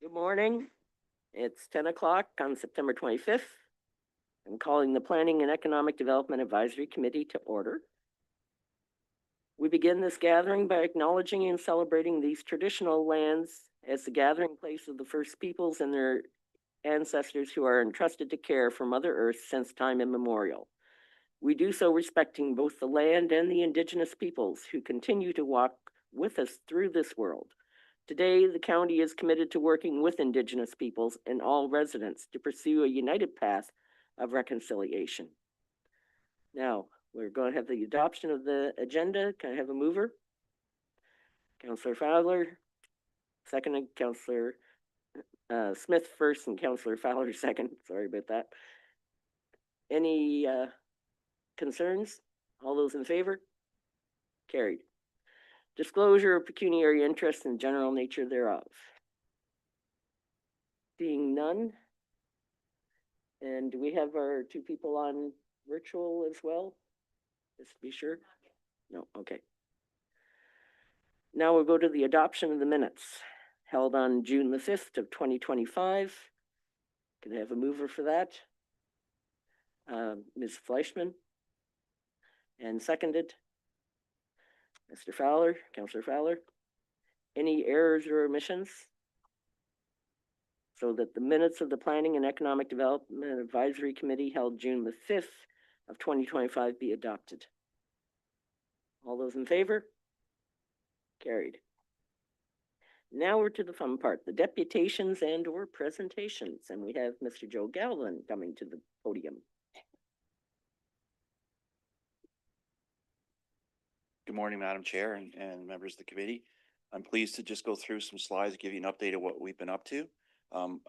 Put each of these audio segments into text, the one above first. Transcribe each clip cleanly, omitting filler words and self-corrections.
Good morning. It's 10 o'clock on September 25th. I'm calling the Planning and Economic Development Advisory Committee to order. We begin this gathering by acknowledging and celebrating these traditional lands as the gathering place of the First Peoples and their ancestors who are entrusted to care for Mother Earth since time immemorial. We do so respecting both the land and the indigenous peoples who continue to walk with us through this world. Today, the county is committed to working with Indigenous peoples and all residents to pursue a united path of reconciliation. Now, we're going to have the adoption of the agenda. Can I have a mover? Councillor Fowler, seconded. Councillor Smith first and Councillor Fowler second. Sorry about that. Any concerns? All those in favor? Carried. Disclosure of pecuniary interest and general nature thereof. Seeing none. And do we have our two people on virtual as well? Just to be sure. No, okay. Now we'll go to the adoption of the minutes held on June the 5th of 2025. Can I have a mover for that? Ms. Fleischman. And seconded. Mr. Fowler, Councillor Fowler. Any errors or omissions? So that the minutes of the Planning and Economic Development Advisory Committee held June the 5th of 2025 be adopted. All those in favor? Carried. Now we're to the fun part, the deputations and or presentations. And we have Mr. Joe Galvin coming to the podium. Good morning, Madam Chair and members of the committee. I'm pleased to just go through some slides, give you an update of what we've been up to.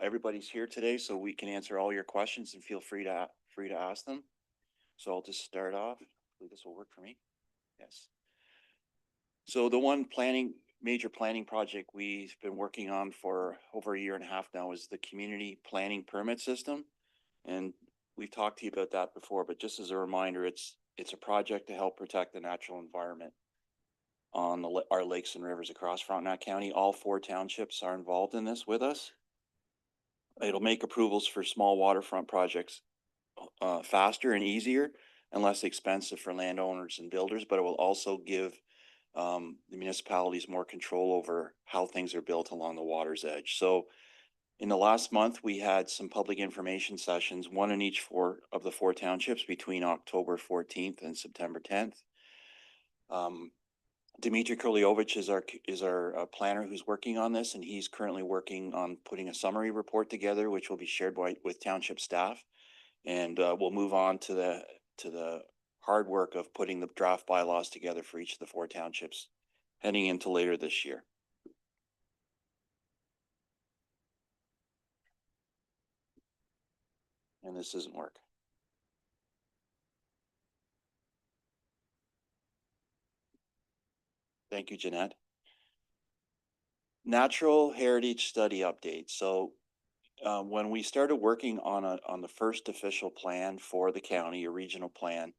Everybody's here today, so we can answer all your questions and feel free to ask them. So I'll just start off. Hopefully this will work for me. Yes. So the one major planning project we've been working on for over a year and a half now is the community planning permit system. And we've talked to you about that before, but just as a reminder, it's a project to help protect the natural environment on our lakes and rivers across Frontenac County. All 4 townships are involved in this with us. It'll make approvals for small waterfront projects faster and easier and less expensive for landowners and builders, but it will also give the municipalities more control over how things are built along the water's edge. So in the last month, we had some public information sessions, one in each of the 4 townships between October 14th and September 10th. Dmitry Kurliovich is our planner who's working on this, and he's currently working on putting a summary report together, which will be shared with township staff. And we'll move on to the hard work of putting the draft bylaws together for each of the 4 townships heading into later this year. And this doesn't work. Thank you, Jeanette. Natural Heritage Study update. So when we started working on the first official plan for the county, a regional plan,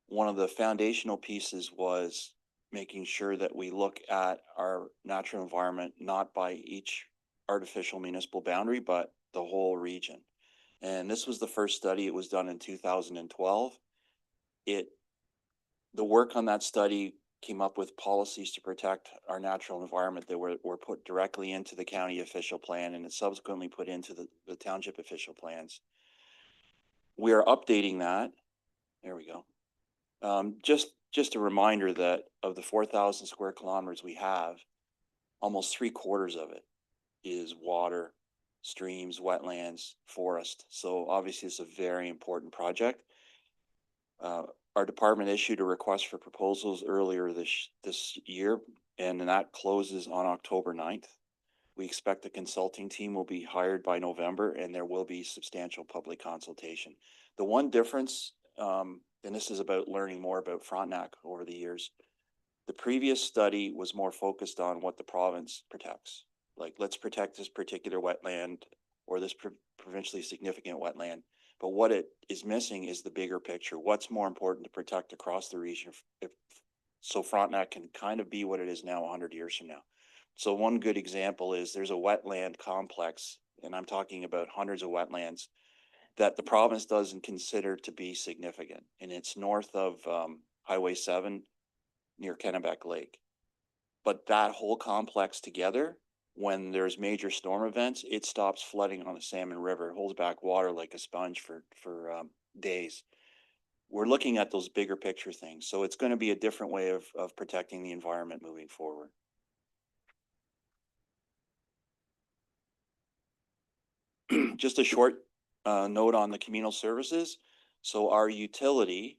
one of the foundational pieces was making sure that we look at our natural environment not by each artificial municipal boundary, but the whole region. And this was the first study. It was done in 2012. The work on that study came up with policies to protect our natural environment that were put directly into the county official plan, and it's subsequently put into the township official plans. We are updating that. There we go. Just a reminder that of the 4,000 square kilometers we have, almost 3/4 of it is water, streams, wetlands, forest. So obviously it's a very important project. Our department issued a request for proposals earlier this year, and that closes on October 9th. We expect the consulting team will be hired by November, and there will be substantial public consultation. The one difference, and this is about learning more about Frontenac over the years, the previous study was more focused on what the province protects. Like, let's protect this particular wetland or this provincially significant wetland. But what it is missing is the bigger picture. What's more important to protect across the region so Frontenac can kind of be what it is now 100 years from now. So one good example is there's a wetland complex, and I'm talking about hundreds of wetlands that the province doesn't consider to be significant. And it's north of Highway 7 near Kennebec Lake. But that whole complex together, when there's major storm events, it stops flooding on the Salmon River. It holds back water like a sponge for days. We're looking at those bigger picture things. So it's going to be a different way of protecting the environment moving forward. Just a short note on the communal services. So our utility,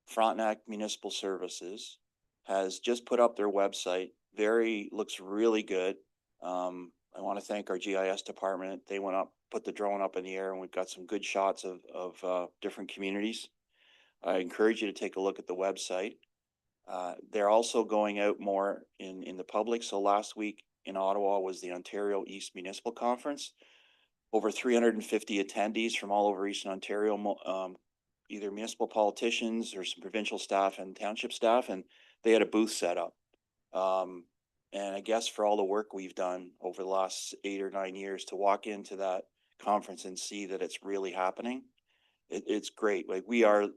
Frontenac Municipal Services, has just put up their website. Looks really good. I want to thank our GIS department. They went up, put the drone up in the air, and we've got some good shots of different communities. I encourage you to take a look at the website. They're also going out more in the public. So last week in Ottawa was the Ontario East Municipal Conference. Over 350 attendees from all over Eastern Ontario, either municipal politicians or some provincial staff and township staff, and they had a booth set up. And I guess for all the work we've done over the last 8 or 9 years to walk into that conference and see that it's really happening, it's great. Like we are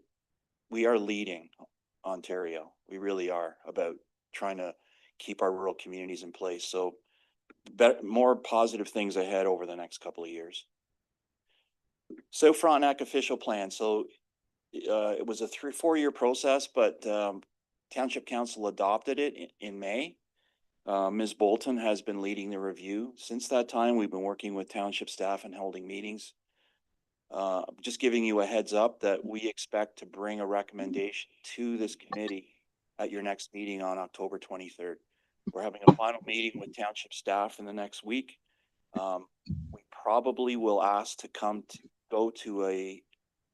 leading Ontario. We really are about trying to keep our rural communities in place. So more positive things ahead over the next couple of years. So Frontenac official plan. So it was a 4-year process, but Township Council adopted it in May. Ms. Bolton has been leading the review. Since that time, we've been working with township staff and holding meetings. Just giving you a heads up that we expect to bring a recommendation to this committee at your next meeting on October 23rd. We're having a final meeting with township staff in the next week. We probably will ask to go to a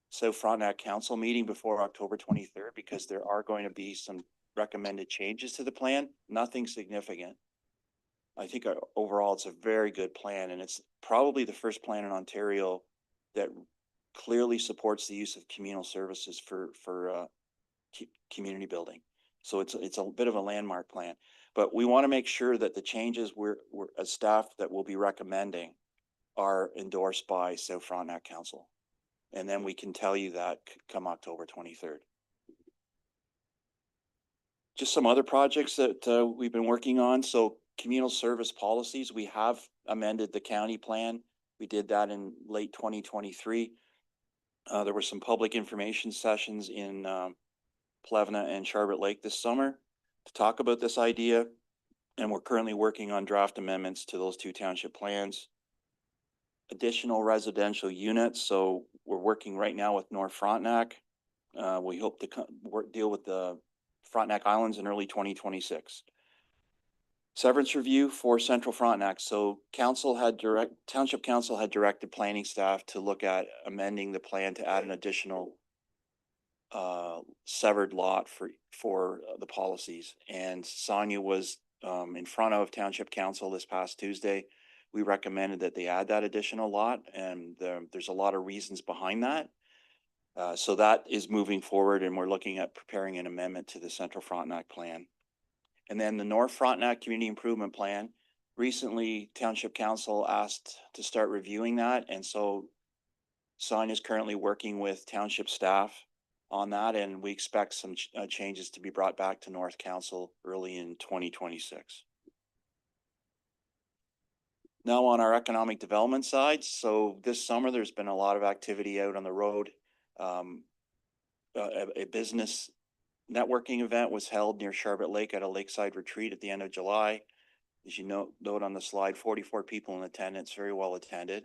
South Frontenac Council meeting before October 23rd, because there are going to be some recommended changes to the plan. Nothing significant. I think overall it's a very good plan, and it's probably the first plan in Ontario that clearly supports the use of communal services for community building. So it's a bit of a landmark plan, but we want to make sure that the changes we're as staff that we'll be recommending are endorsed by South Frontenac Council. And then we can tell you that come October 23rd. Just some other projects that we've been working on. So communal service policies, we have amended the county plan. We did that in late 2023. There were some public information sessions in Plevna and Charlotte Lake this summer to talk about this idea. And we're currently working on draft amendments to those 2 township plans. Additional residential units. So we're working right now with North Frontenac. We hope to deal with the Frontenac Islands in early 2026. Severance review for Central Frontenac. So Township Council had directed planning staff to look at amending the plan to add an additional severed lot for the policies. And Sonia was in front of Township Council this past Tuesday. We recommended that they add that additional lot, and there's a lot of reasons behind that. So that is moving forward, and we're looking at preparing an amendment to the Central Frontenac plan. And then the North Frontenac Community Improvement Plan. Recently, Township Council asked to start reviewing that, and so Sonia is currently working with township staff on that, and we expect some changes to be brought back to North Council early in 2026. Now on our economic development side, so this summer there's been a lot of activity out on the road. A business networking event was held near Charlotte Lake at a lakeside retreat at the end of July. As you note on the slide, 44 people in attendance, very well attended.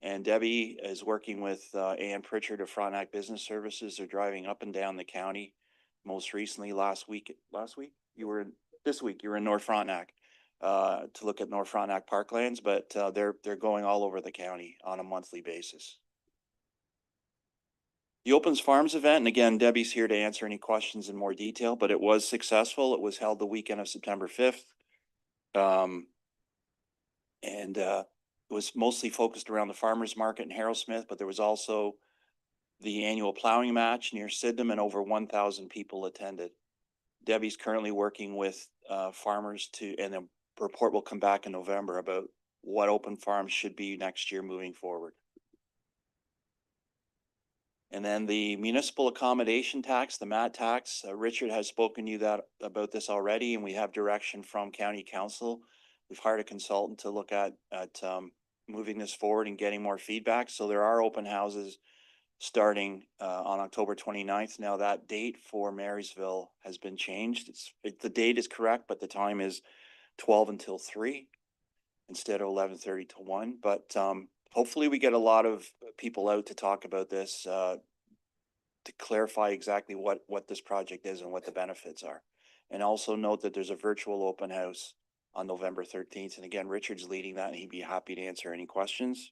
And Debbie is working with Ann Pritchard of Frontenac Business Services. They're driving up and down the county. Most recently, this week you were in North Frontenac to look at North Frontenac parklands, but they're going all over the county on a monthly basis. The Opens Farms event, and again, Debbie's here to answer any questions in more detail, but it was successful. It was held the weekend of September 5th. It was mostly focused around the farmers market in Harrowsmith, but there was also the annual plowing match near Sydenham, and over 1,000 people attended. Debbie's currently working with farmers and report will come back in November about what open farms should be next year moving forward. And then the municipal accommodation tax, the MAT tax, Richard has spoken to you about this already, and we have direction from county council. We've hired a consultant to look at moving this forward and getting more feedback. So there are open houses starting on October 29th. Now that date for Marysville has been changed. The date is correct, but the time is 12 until 3 instead of 11:30 to 1. But hopefully we get a lot of people out to talk about this, to clarify exactly what this project is and what the benefits are. And also note that there's a virtual open house on November 13th. And again, Richard's leading that and he'd be happy to answer any questions.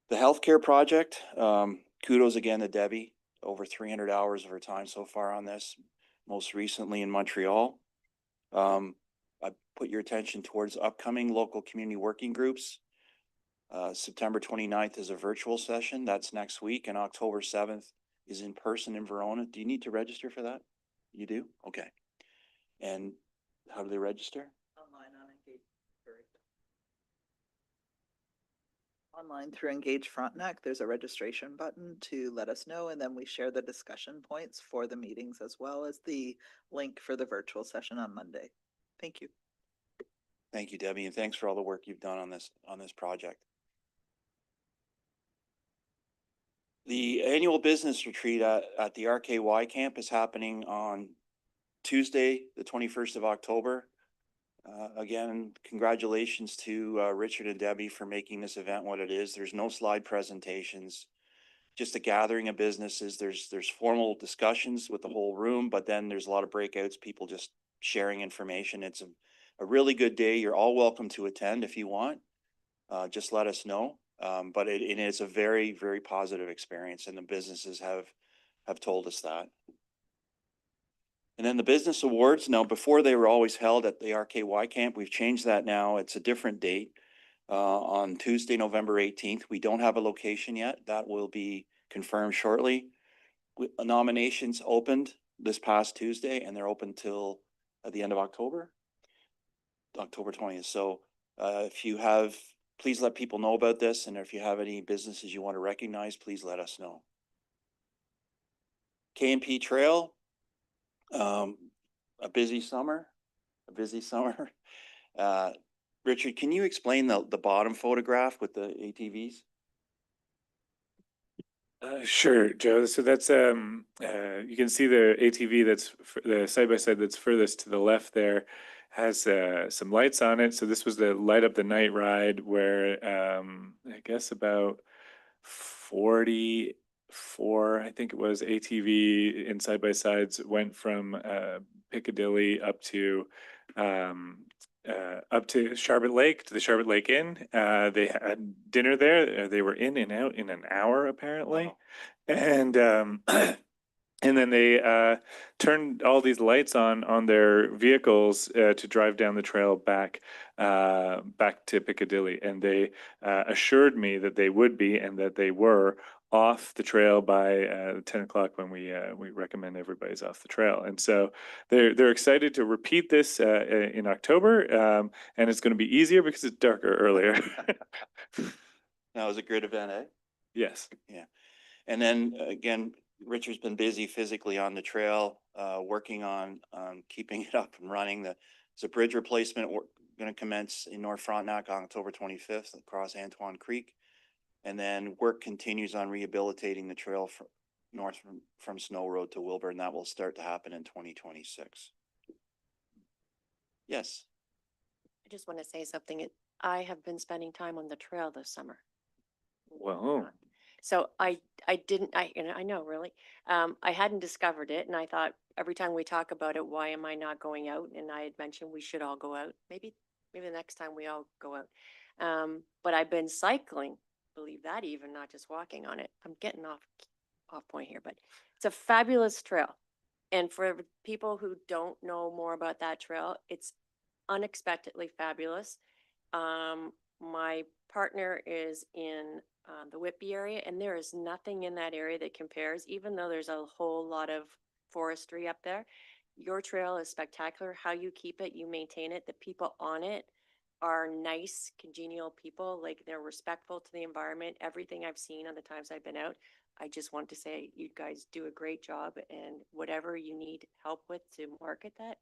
The healthcare project, kudos again to Debbie, over 300 hours of her time so far on this, most recently in Montreal. I put your attention towards upcoming local community working groups. September 29th is a virtual session. That's next week. And October 7th is in person in Verona. Do you need to register for that? You do? Okay. And how do they register? Online through Engage Frontenac, there's a registration button to let us know, and then we share the discussion points for the meetings as well as the link for the virtual session on Monday. Thank you. Thank you, Debbie, and thanks for all the work you've done on this project. The annual business retreat at the RKY camp is happening on Tuesday, the 21st of October. Again, congratulations to Richard and Debbie for making this event what it is. There's no slide presentations, just a gathering of businesses. There's formal discussions with the whole room, but then there's a lot of breakouts, people just sharing information. It's a really good day. You're all welcome to attend if you want. Just let us know. But it is a very, very positive experience, and the businesses have told us that. And then the business awards, now before they were always held at the RKY camp, we've changed that now. It's a different date on Tuesday, November 18th. We don't have a location yet. That will be confirmed shortly. Nominations opened this past Tuesday, and they're open till the end of October 20th. So if you have, please let people know about this. And if you have any businesses you want to recognize, please let us know. K&P Trail. A busy summer. Richard, can you explain the bottom photograph with the ATVs? Sure, Joe. So that's you can see the ATV that's the side by side that's furthest to the left there has some lights on it. So this was the light up the night ride where I guess about 44, I think it was, ATV in side by sides went from Piccadilly up to Sharbot Lake, to the Sharbot Lake Inn. They had dinner there. They were in and out in an hour apparently. Wow. And and then they turned all these lights on their vehicles to drive down the trail back to Piccadilly. And they assured me that they would be, and that they were off the trail by 10 o'clock when we recommend everybody's off the trail. And so they're excited to repeat this in October, and it's going to be easier because it's darker earlier. That was a great event, eh? Yes. Yeah. And then again, Richard's been busy physically on the trail, working on keeping it up and running. There's a bridge replacement going to commence in North Frontenac on October 25th across Antoine Creek. And then work continues on rehabilitating the trail north from Snow Road to Wilbur, and that will start to happen in 2026. Yes. I just want to say something. I have been spending time on the trail this summer. Well, So I know really, I hadn't discovered it, and I thought every time we talk about it, why am I not going out? And I had mentioned we should all go out. Maybe the next time we all go out. But I've been cycling, believe that, even not just walking on it. I'm getting off point here, but it's a fabulous trail. And for people who don't know more about that trail, it's unexpectedly fabulous. My partner is in the Whitby area, and there is nothing in that area that compares, even though there's a whole lot of forestry up there. your trail is spectacular. How you keep it, you maintain it. The people on it are nice, congenial people. Like they're respectful to the environment. Everything I've seen on the times I've been out, I just want to say you guys do a great job, and whatever you need help with to market that,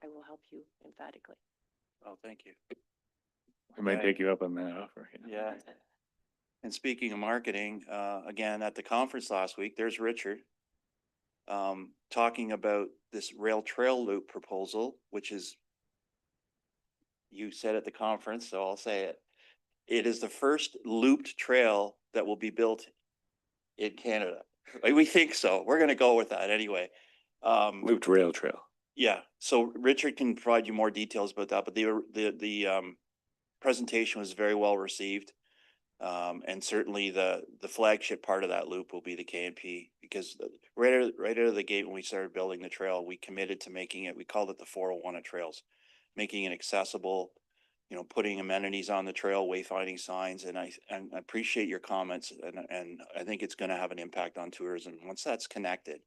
I will help you emphatically. Oh, thank you. We might Okay. take you up on that offer. Yeah. And speaking of marketing, again, at the conference last week, there's Richard. Talking about this rail trail loop proposal, which is, you said at the conference, so I'll say it. It is the first looped trail that will be built in Canada. Like, we think so. We're gonna go with that anyway. Looped rail trail. Yeah, so Richard can provide you more details about that, but the presentation was very well received. And certainly the flagship part of that loop will be the KNP, because right out of the gate, when we started building the trail, we committed to making it, we called it the 401 of trails, making it accessible, you know, putting amenities on the trail, wayfinding signs, and I appreciate your comments, and I think it's gonna have an impact on tourism. Once that's connected,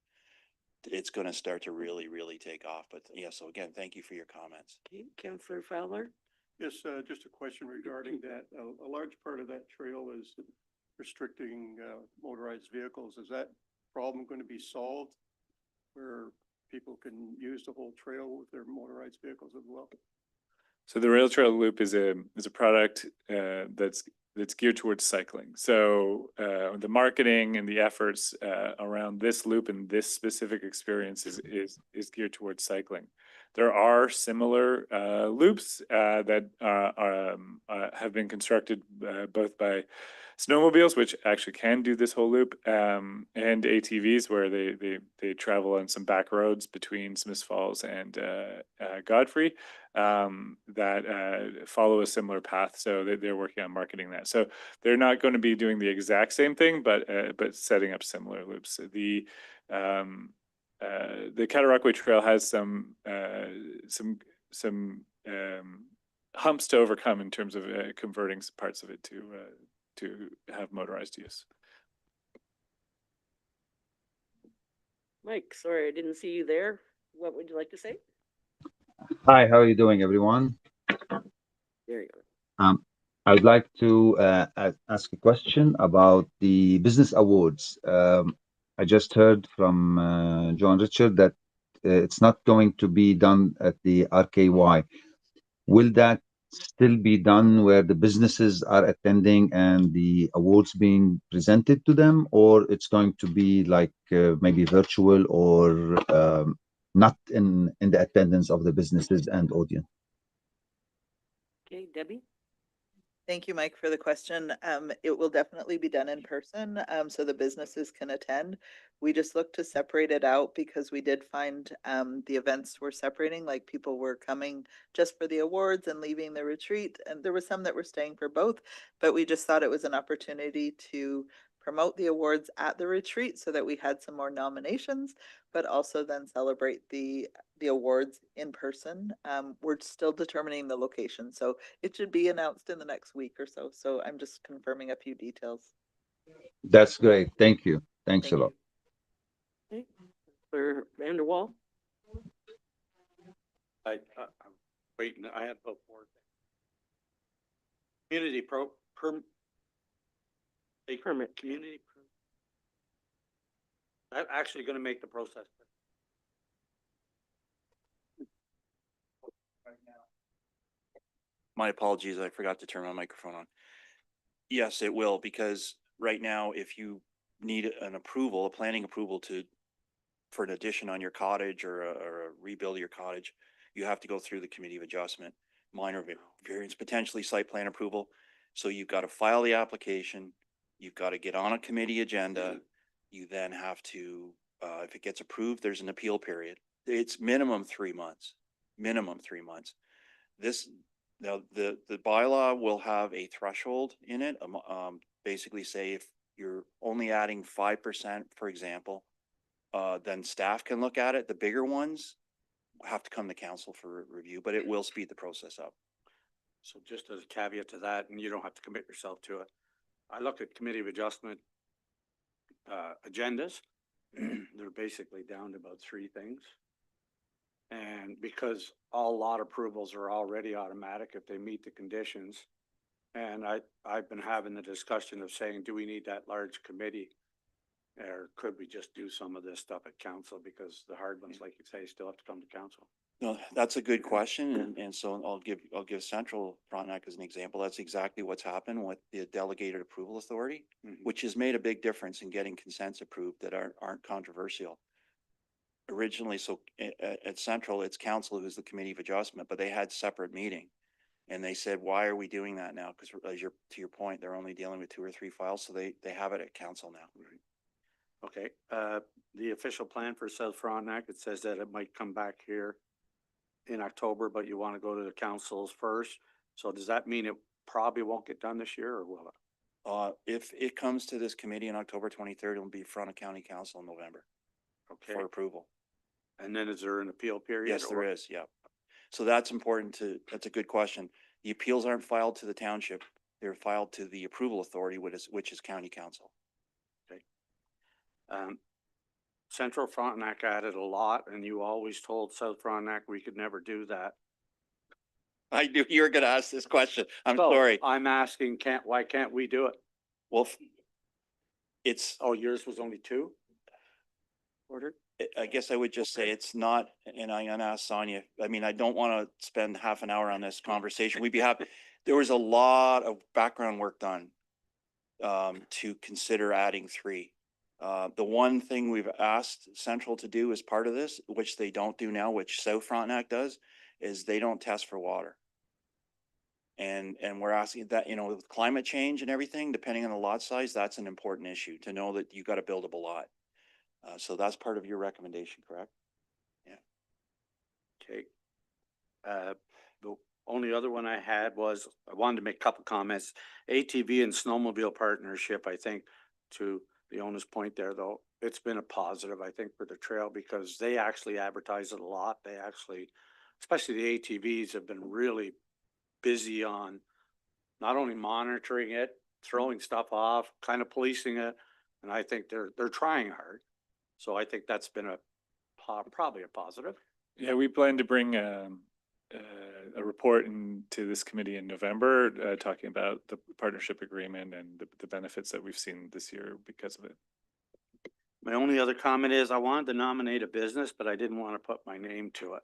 it's gonna start to really take off. But yeah, so again, thank you for your comments. Okay, Councillor Fowler? Yes, just a question regarding that. A large part of that trail is restricting motorized vehicles. Is that problem going to be solved where people can use the whole trail with their motorized vehicles as well? So the rail trail loop is a product that's geared towards cycling. So the marketing and the efforts around this loop and this specific experience is geared towards cycling. There are similar loops that have been constructed both by snowmobiles, which actually can do this whole loop, and ATVs, where they travel on some back roads between Smiths Falls and Godfrey, that follow a similar path. So they're working on marketing that. So they're not going to be doing the exact same thing, but setting up similar loops. The Cataraqui Trail has some humps to overcome in terms of converting parts of it to have motorized use. Mike, sorry, I didn't see you there. What would you like to say? Hi, how are you doing, everyone? There you go. I would like to ask a question about the business awards. I just heard from John Richard that it's not going to be done at the RKY. Will that still be done where the businesses are attending and the awards being presented to them, or it's going to be like maybe virtual or not in the attendance of the businesses and audience? Okay, Debbie? Thank you, Mike, for the question. It will definitely be done in person, so the businesses can attend. We just looked to separate it out because we did find the events were separating, like people were coming just for the awards and leaving the retreat. And there were some that were staying for both, but we just thought it was an opportunity to promote the awards at the retreat so that we had some more nominations, but also then celebrate the awards in person. We're still determining the location, so it should be announced in the next week or so. So I'm just confirming a few details. That's great. Thank you. Thanks Thank a lot. Okay. For Vanderwall? I'm waiting. I had about more. Community Permit. community. I'm actually going to make the process. My apologies, I forgot to turn my microphone on. Yes, it will, because right now, if you need an approval, a planning approval for an addition on your cottage or a rebuild of your cottage, you have to go through the committee of adjustment, minor variance, potentially site plan approval. So you've got to file the application, you've got to get on a committee agenda, you then have to, if it gets approved, there's an appeal period. It's minimum 3 months, minimum 3 months. Now, the bylaw will have a threshold in it, basically say if you're only adding 5%, for example, then staff can look at it. The bigger ones have to come to council for review, but it will speed the process up. So just as a caveat to that, and you don't have to commit yourself to it. I looked at committee of adjustment agendas. They're basically down to about 3 things. And because all lot approvals are already automatic if they meet the conditions. And I've been having the discussion of saying, do we need that large committee? Or could we just do some of this stuff at council, because the hard ones, like you say, still have to come to council? No, that's a good question, and so I'll give Central Frontenac as an example. That's exactly what's happened with the delegated approval authority, which has made a big difference in getting consents approved that aren't controversial. Originally, so at Central, it's council who's the committee of adjustment, but they had separate meeting. And they said, why are we doing that now? Because to your point, they're only dealing with 2 or 3 files, so they have it at council now. Okay, the official plan for South Frontenac, it says that it might come back here in October, but you want to go to the councils first. So does that mean it probably won't get done this year, or will it? If it comes to this committee on October 23rd, it'll be in front of county council in November Okay, for approval. and then is there an appeal period? Yes, there or- is, yeah. So that's important that's a good question. The appeals aren't filed to the township. They're filed to the approval authority, which is county council. Central Frontenac added a lot, and you always told South Frontenac we could never do that. I knew you were gonna ask this question. I'm So, sorry. I'm asking, why can't we do it? Well, it's, Oh, yours was only 2? Ordered? I guess I would just say it's not, and I'm gonna ask Sonia, I mean, I don't want to spend half an hour on this conversation. We'd be happy. There was a lot of background work done to consider adding 3. The one thing we've asked Central to do as part of this, which they don't do now, which South Frontenac does, is they don't test for water. And we're asking that, you know, with climate change and everything, depending on the lot size, that's an important issue to know that you got a buildable lot. So that's part of your recommendation, correct? Okay. The only other one I had was, I wanted to make a couple comments. ATV and snowmobile partnership, I think, to the owner's point there, though, it's been a positive, I think, for the trail, because they actually advertise it a lot. They actually, especially the ATVs, have been really busy on not only monitoring it, throwing stuff off, kind of policing it, and I think they're trying hard. So I think that's been probably a positive. Yeah, we plan to bring a report into this committee in November, talking about the partnership agreement and the benefits that we've seen this year because of it. My only other comment is I wanted to nominate a business, but I didn't want to put my name to it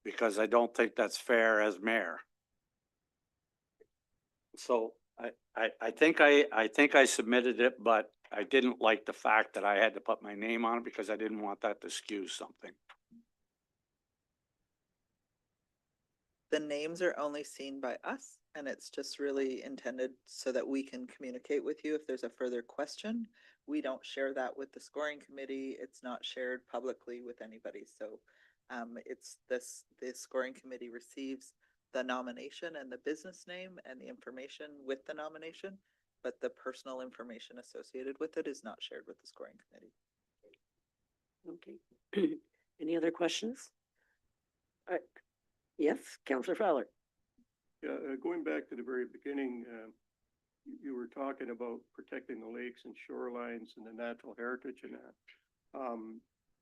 because I don't think that's fair as mayor. So I think I submitted it, but I didn't like the fact that I had to put my name on it because I didn't want that to skew something. The names are only seen by us, and it's just really intended so that we can communicate with you if there's a further question. We don't share that with the scoring committee. It's not shared publicly with anybody. So it's the scoring committee receives the nomination and the business name and the information with the nomination, but the personal information associated with it is not shared with the scoring committee. Okay. Any other questions? Yes, Councillor Fowler. Yeah, going back to the very beginning, you were talking about protecting the lakes and shorelines and the natural heritage and that.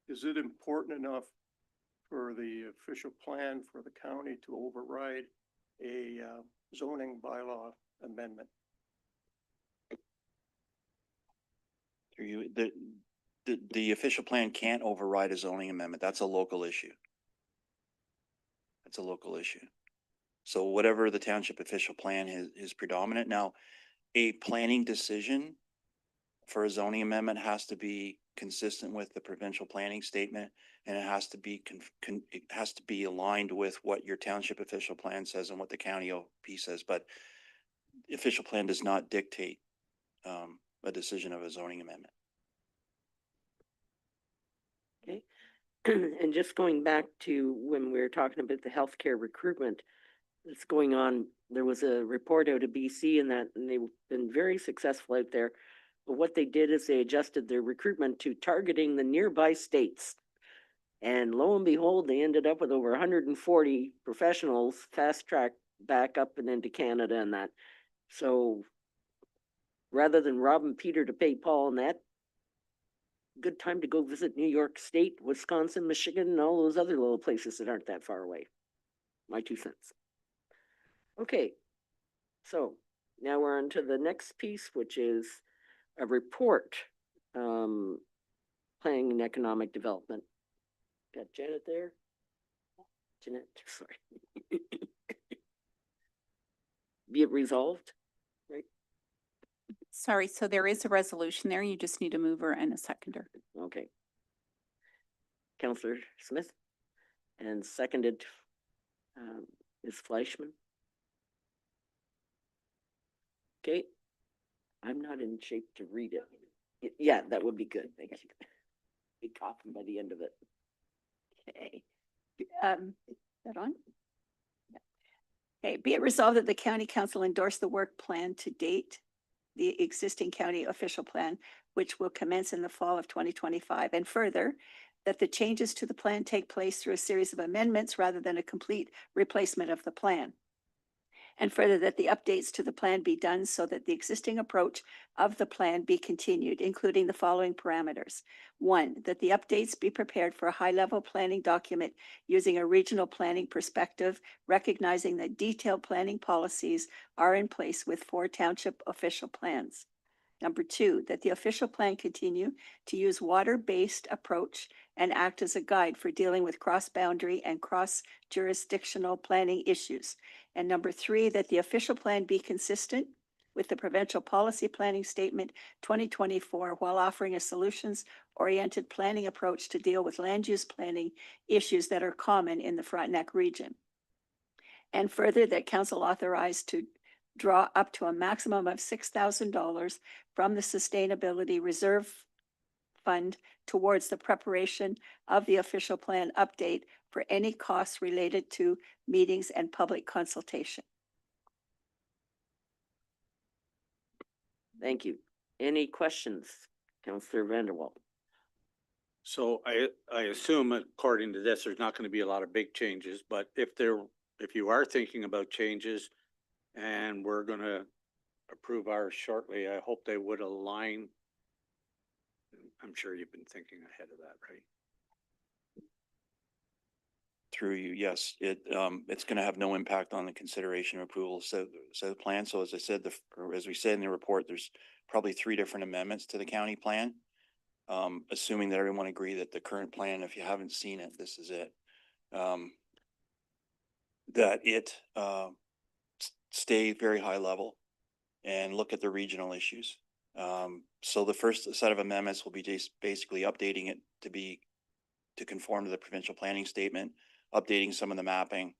Is it important enough for the official plan for the county to override a zoning bylaw amendment? The official plan can't override a zoning amendment. That's a local issue. That's a local issue. So whatever the township official plan is predominant. Now, a planning decision for a zoning amendment has to be consistent with the provincial planning statement, and it has to be it has to be aligned with what your township official plan says and what the county OP says. But the official plan does not dictate a decision of a zoning amendment. Okay. And just going back to when we were talking about the healthcare recruitment that's going on, there was a report out of BC and they've been very successful out there. But what they did is they adjusted their recruitment to targeting the nearby states. And lo and behold, they ended up with over 140 professionals fast track back up and into Canada and that. So rather than robbing Peter to pay Paul and that, good time to go visit New York State, Wisconsin, Michigan, and all those other little places that aren't that far away. My 2 cents. Okay, so now we're on to the next piece, which is a report, planning and economic development. Got Janet there? Jeanette, sorry. Be it resolved, right? Sorry, so there is a resolution there. You just need a mover and a seconder. Okay. Counselor Smith, and seconded, Ms. Fleischman. Okay, I'm not in shape to read it. Yeah, that would be good, thank you. Be coughing by the end of it. Okay. Is that on? Yeah. Okay, be it resolved that the county council endorse the work plan to date, the existing county official plan, which will commence in the fall of 2025, and further, that the changes to the plan take place through a series of amendments rather than a complete replacement of the plan. And further, that the updates to the plan be done so that the existing approach of the plan be continued, including the following parameters. 1, that the updates be prepared for a high-level planning document using a regional planning perspective, recognizing that detailed planning policies are in place with 4 township official plans. Number 2, that the official plan continue to use water-based approach and act as a guide for dealing with cross-boundary and cross-jurisdictional planning issues. And number 3, that the official plan be consistent with the provincial policy planning statement 2024 while offering a solutions-oriented planning approach to deal with land use planning issues that are common in the Frontenac region. And further, that council authorized to draw up to a maximum of $6,000 from the Sustainability Reserve Fund towards the preparation of the official plan update for any costs related to meetings and public consultation. Thank you. Any questions, Counselor Vanderwall? So I assume according to this, there's not going to be a lot of big changes, but if you are thinking about changes and we're going to approve ours shortly, I hope they would align. I'm sure you've been thinking ahead of that, right? Through you, yes, it's gonna have no impact on the consideration of approval, so the plan, so as I said, or as we said in the report, there's probably 3 different amendments to the county plan. Assuming that everyone agree that the current plan, if you haven't seen it, this is it. That it, stay very high level and look at the regional issues. So the first set of amendments will be just basically updating it to conform to the provincial planning statement, updating some of the mapping.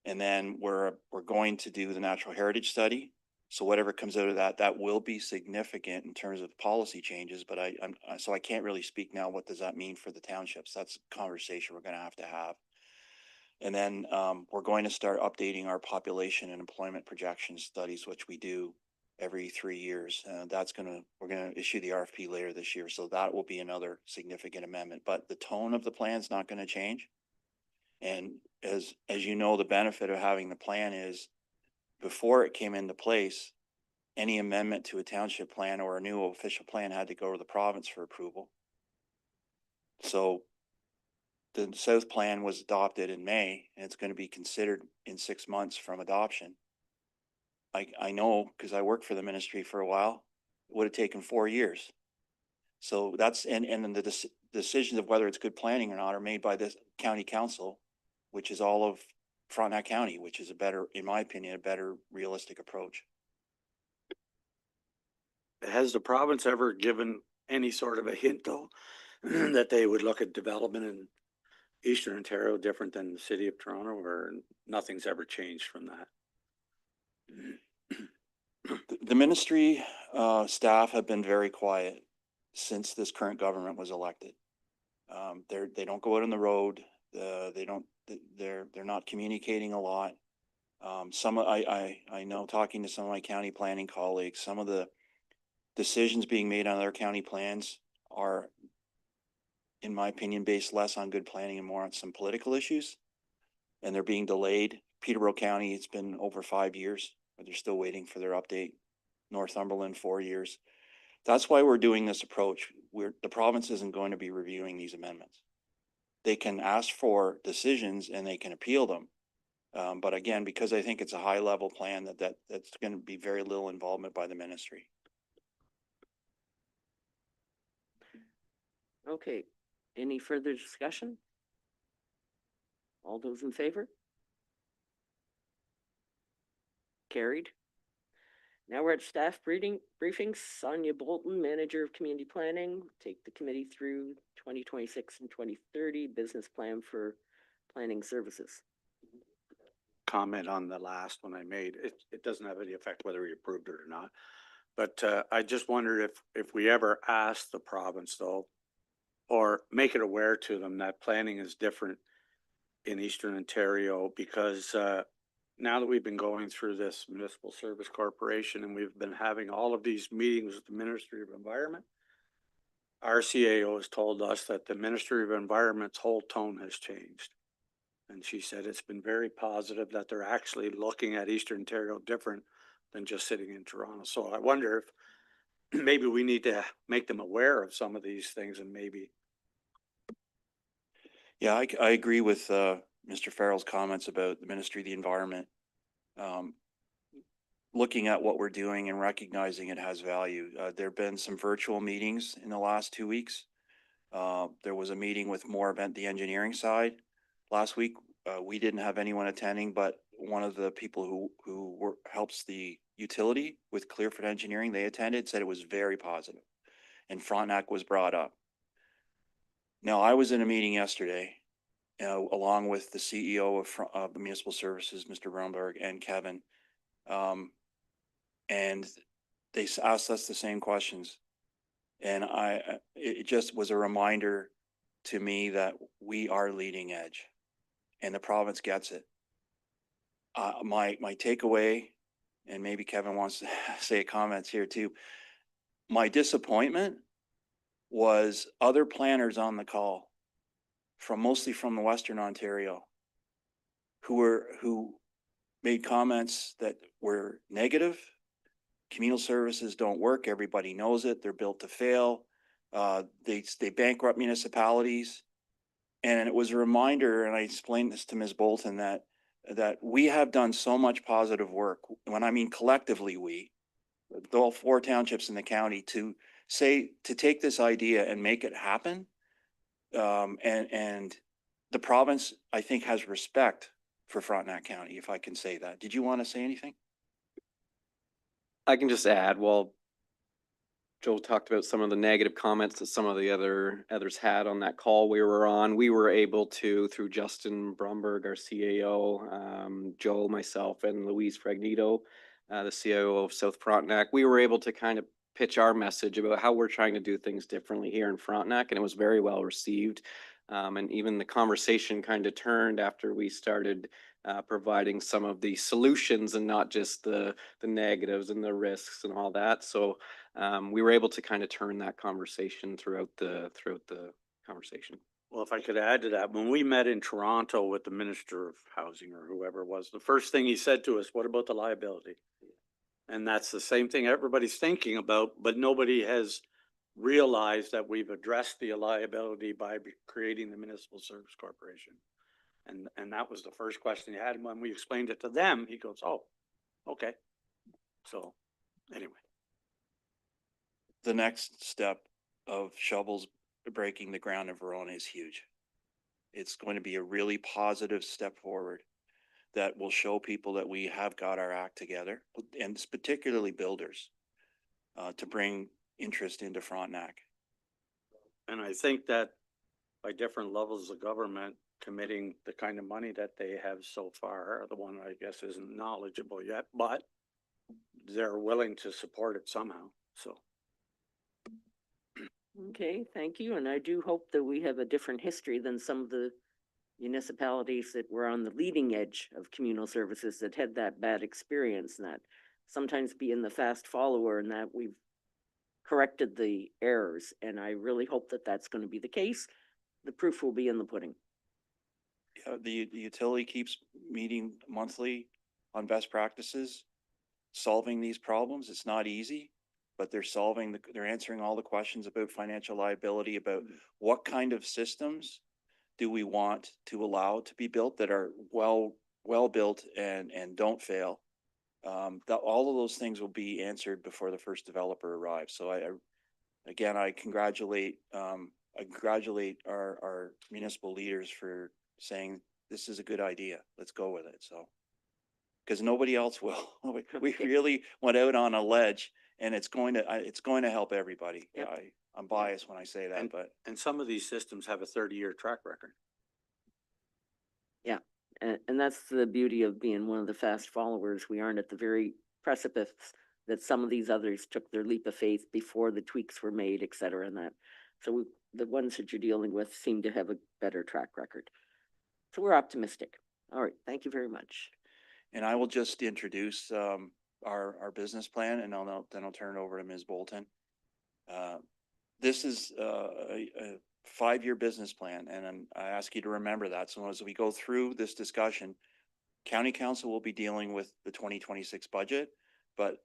And then we're going to do the natural heritage study. So whatever comes out of that, that will be significant in terms of policy changes, but so I can't really speak now. What does that mean for the townships? That's a conversation we're gonna have to have. And then we're going to start updating our population and employment projection studies, which we do every 3 years. We're gonna issue the RFP later this year. So that will be another significant amendment, but the tone of the plan is not gonna change. And as you know, the benefit of having the plan is before it came into place, any amendment to a township plan or a new official plan had to go to the province for approval. So the South Plan was adopted in May, and it's going to be considered in 6 months from adoption. I know because I worked for the ministry for a while, it would have taken 4 years. So that's, and then the decisions of whether it's good planning or not are made by this county council, which is all of Frontenac County, which is a better, in my opinion, a better realistic approach. Has the province ever given any sort of a hint though, that they would look at development in Eastern Ontario different than the city of Toronto, or nothing's ever changed from that? The ministry staff have been very quiet since this current government was elected. They don't go out on the road. They're not communicating a lot. I know, talking to some of my county planning colleagues, some of the decisions being made on their county plans are, in my opinion, based less on good planning and more on some political issues. And they're being delayed. Peterborough County, it's been over 5 years, but they're still waiting for their update. Northumberland, 4 years. That's why we're doing this approach. The province isn't going to be reviewing these amendments. They can ask for decisions and they can appeal them. But again, because I think it's a high level plan that's going to be very little involvement by the ministry. Okay, any further discussion? All those in favor? Carried. Now we're at staff briefings. Sonia Bolton, Manager of Community Planning, take the committee through 2026 and 2030 business plan for planning services. Comment on the last one I made. It doesn't have any effect whether we approved it or not. But I just wondered if we ever asked the province though, or make it aware to them that planning is different in Eastern Ontario, because now that we've been going through this municipal service corporation and we've been having all of these meetings with the Ministry of Environment, our CAO has told us that the Ministry of Environment's whole tone has changed. And she said it's been very positive that they're actually looking at Eastern Ontario different than just sitting in Toronto. So I wonder if maybe we need to make them aware of some of these things and maybe. Yeah, I agree with Mr. Farrell's comments about the Ministry of the Environment. Looking at what we're doing and recognizing it has value. There have been some virtual meetings in the last 2 weeks. There was a meeting with more about the engineering side last week. We didn't have anyone attending, but one of the people who helps the utility with Clearfoot Engineering, they attended, said it was very positive, and Frontenac was brought up. Now, I was in a meeting yesterday, along with the CEO of the Municipal Services, Mr. Bromberg, and Kevin, and they asked us the same questions. And it just was a reminder to me that we are leading edge, and the province gets it. My takeaway, and maybe Kevin wants to say comments here too. My disappointment was other planners on the call, mostly from the Western Ontario, who made comments that were negative. Communal services don't work. Everybody knows it. They're built to fail. They bankrupt municipalities. And it was a reminder, and I explained this to Ms. Bolton, that we have done so much positive work. When I mean collectively, all 4 townships in the county, to take this idea and make it happen. And the province, I think, has respect for Frontenac County, if I can say that. Did you want to say anything? I can just add, well, Joe talked about some of the negative comments that some of the others had on that call we were on. We were able to, through Justin Bromberg, our CAO, Joe, myself, and Louise Fragnito, the CIO of South Frontenac, we were able to kind of pitch our message about how we're trying to do things differently here in Frontenac, and it was very well received. And even the conversation kind of turned after we started providing some of the solutions and not just the negatives and the risks and all that. So we were able to kind of turn that conversation throughout the conversation. Well, if I could add to that, when we met in Toronto with the Minister of Housing or whoever it was, the first thing he said to us, what about the liability? And that's the same thing everybody's thinking about, but nobody has realized that we've addressed the liability by creating the Municipal Service Corporation. And that was the first question he had. And when we explained it to them, he goes, oh, okay. So anyway. The next step of shovels breaking the ground in Verona is huge. It's going to be a really positive step forward that will show people that we have got our act together, and particularly builders, to bring interest into Frontenac. And I think that by different levels of government committing the kind of money that they have so far, the one I guess isn't knowledgeable yet, but they're willing to support it somehow. So. Okay, thank you. And I do hope that we have a different history than some of the municipalities that were on the leading edge of communal services that had that bad experience, and that sometimes being the fast follower, and that we've corrected the errors. And I really hope that that's going to be the case. The proof will be in the pudding. The utility keeps meeting monthly on best practices, solving these problems. It's not easy. but they're answering all the questions about financial liability, about what kind of systems do we want to allow to be built that are well built and don't fail. That all of those things will be answered before the first developer arrives. So again, I congratulate our municipal leaders for saying this is a good idea. Let's go with it. So, because nobody else will. We really went out on a ledge, and it's going to help everybody. Yep. I'm biased when I say that, but And some of these systems have a 30-year track record. Yeah, and that's the beauty of being one of the fast followers. We aren't at the very precipice that some of these others took their leap of faith before the tweaks were made, et cetera, and that. So the ones that you're dealing with seem to have a better track record. So we're optimistic. All right, thank you very much. and I will just introduce our business plan, and then I'll turn it over to Ms. Bolton. This is a 5-year business plan, and I ask you to remember that. So as we go through this discussion, County Council will be dealing with the 2026 budget, but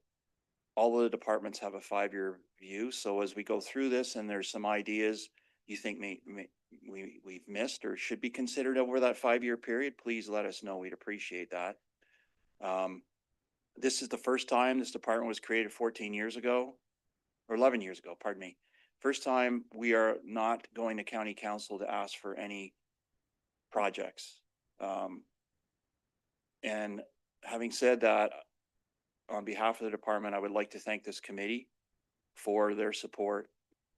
all of the departments have a 5-year view. So as we go through this and there's some ideas you think we've missed or should be considered over that 5-year period, please let us know. We'd appreciate that. This is the first time this department was created 14 years ago, or 11 years ago, pardon me. First time we are not going to County Council to ask for any projects. And having said that, on behalf of the department, I would like to thank this committee for their support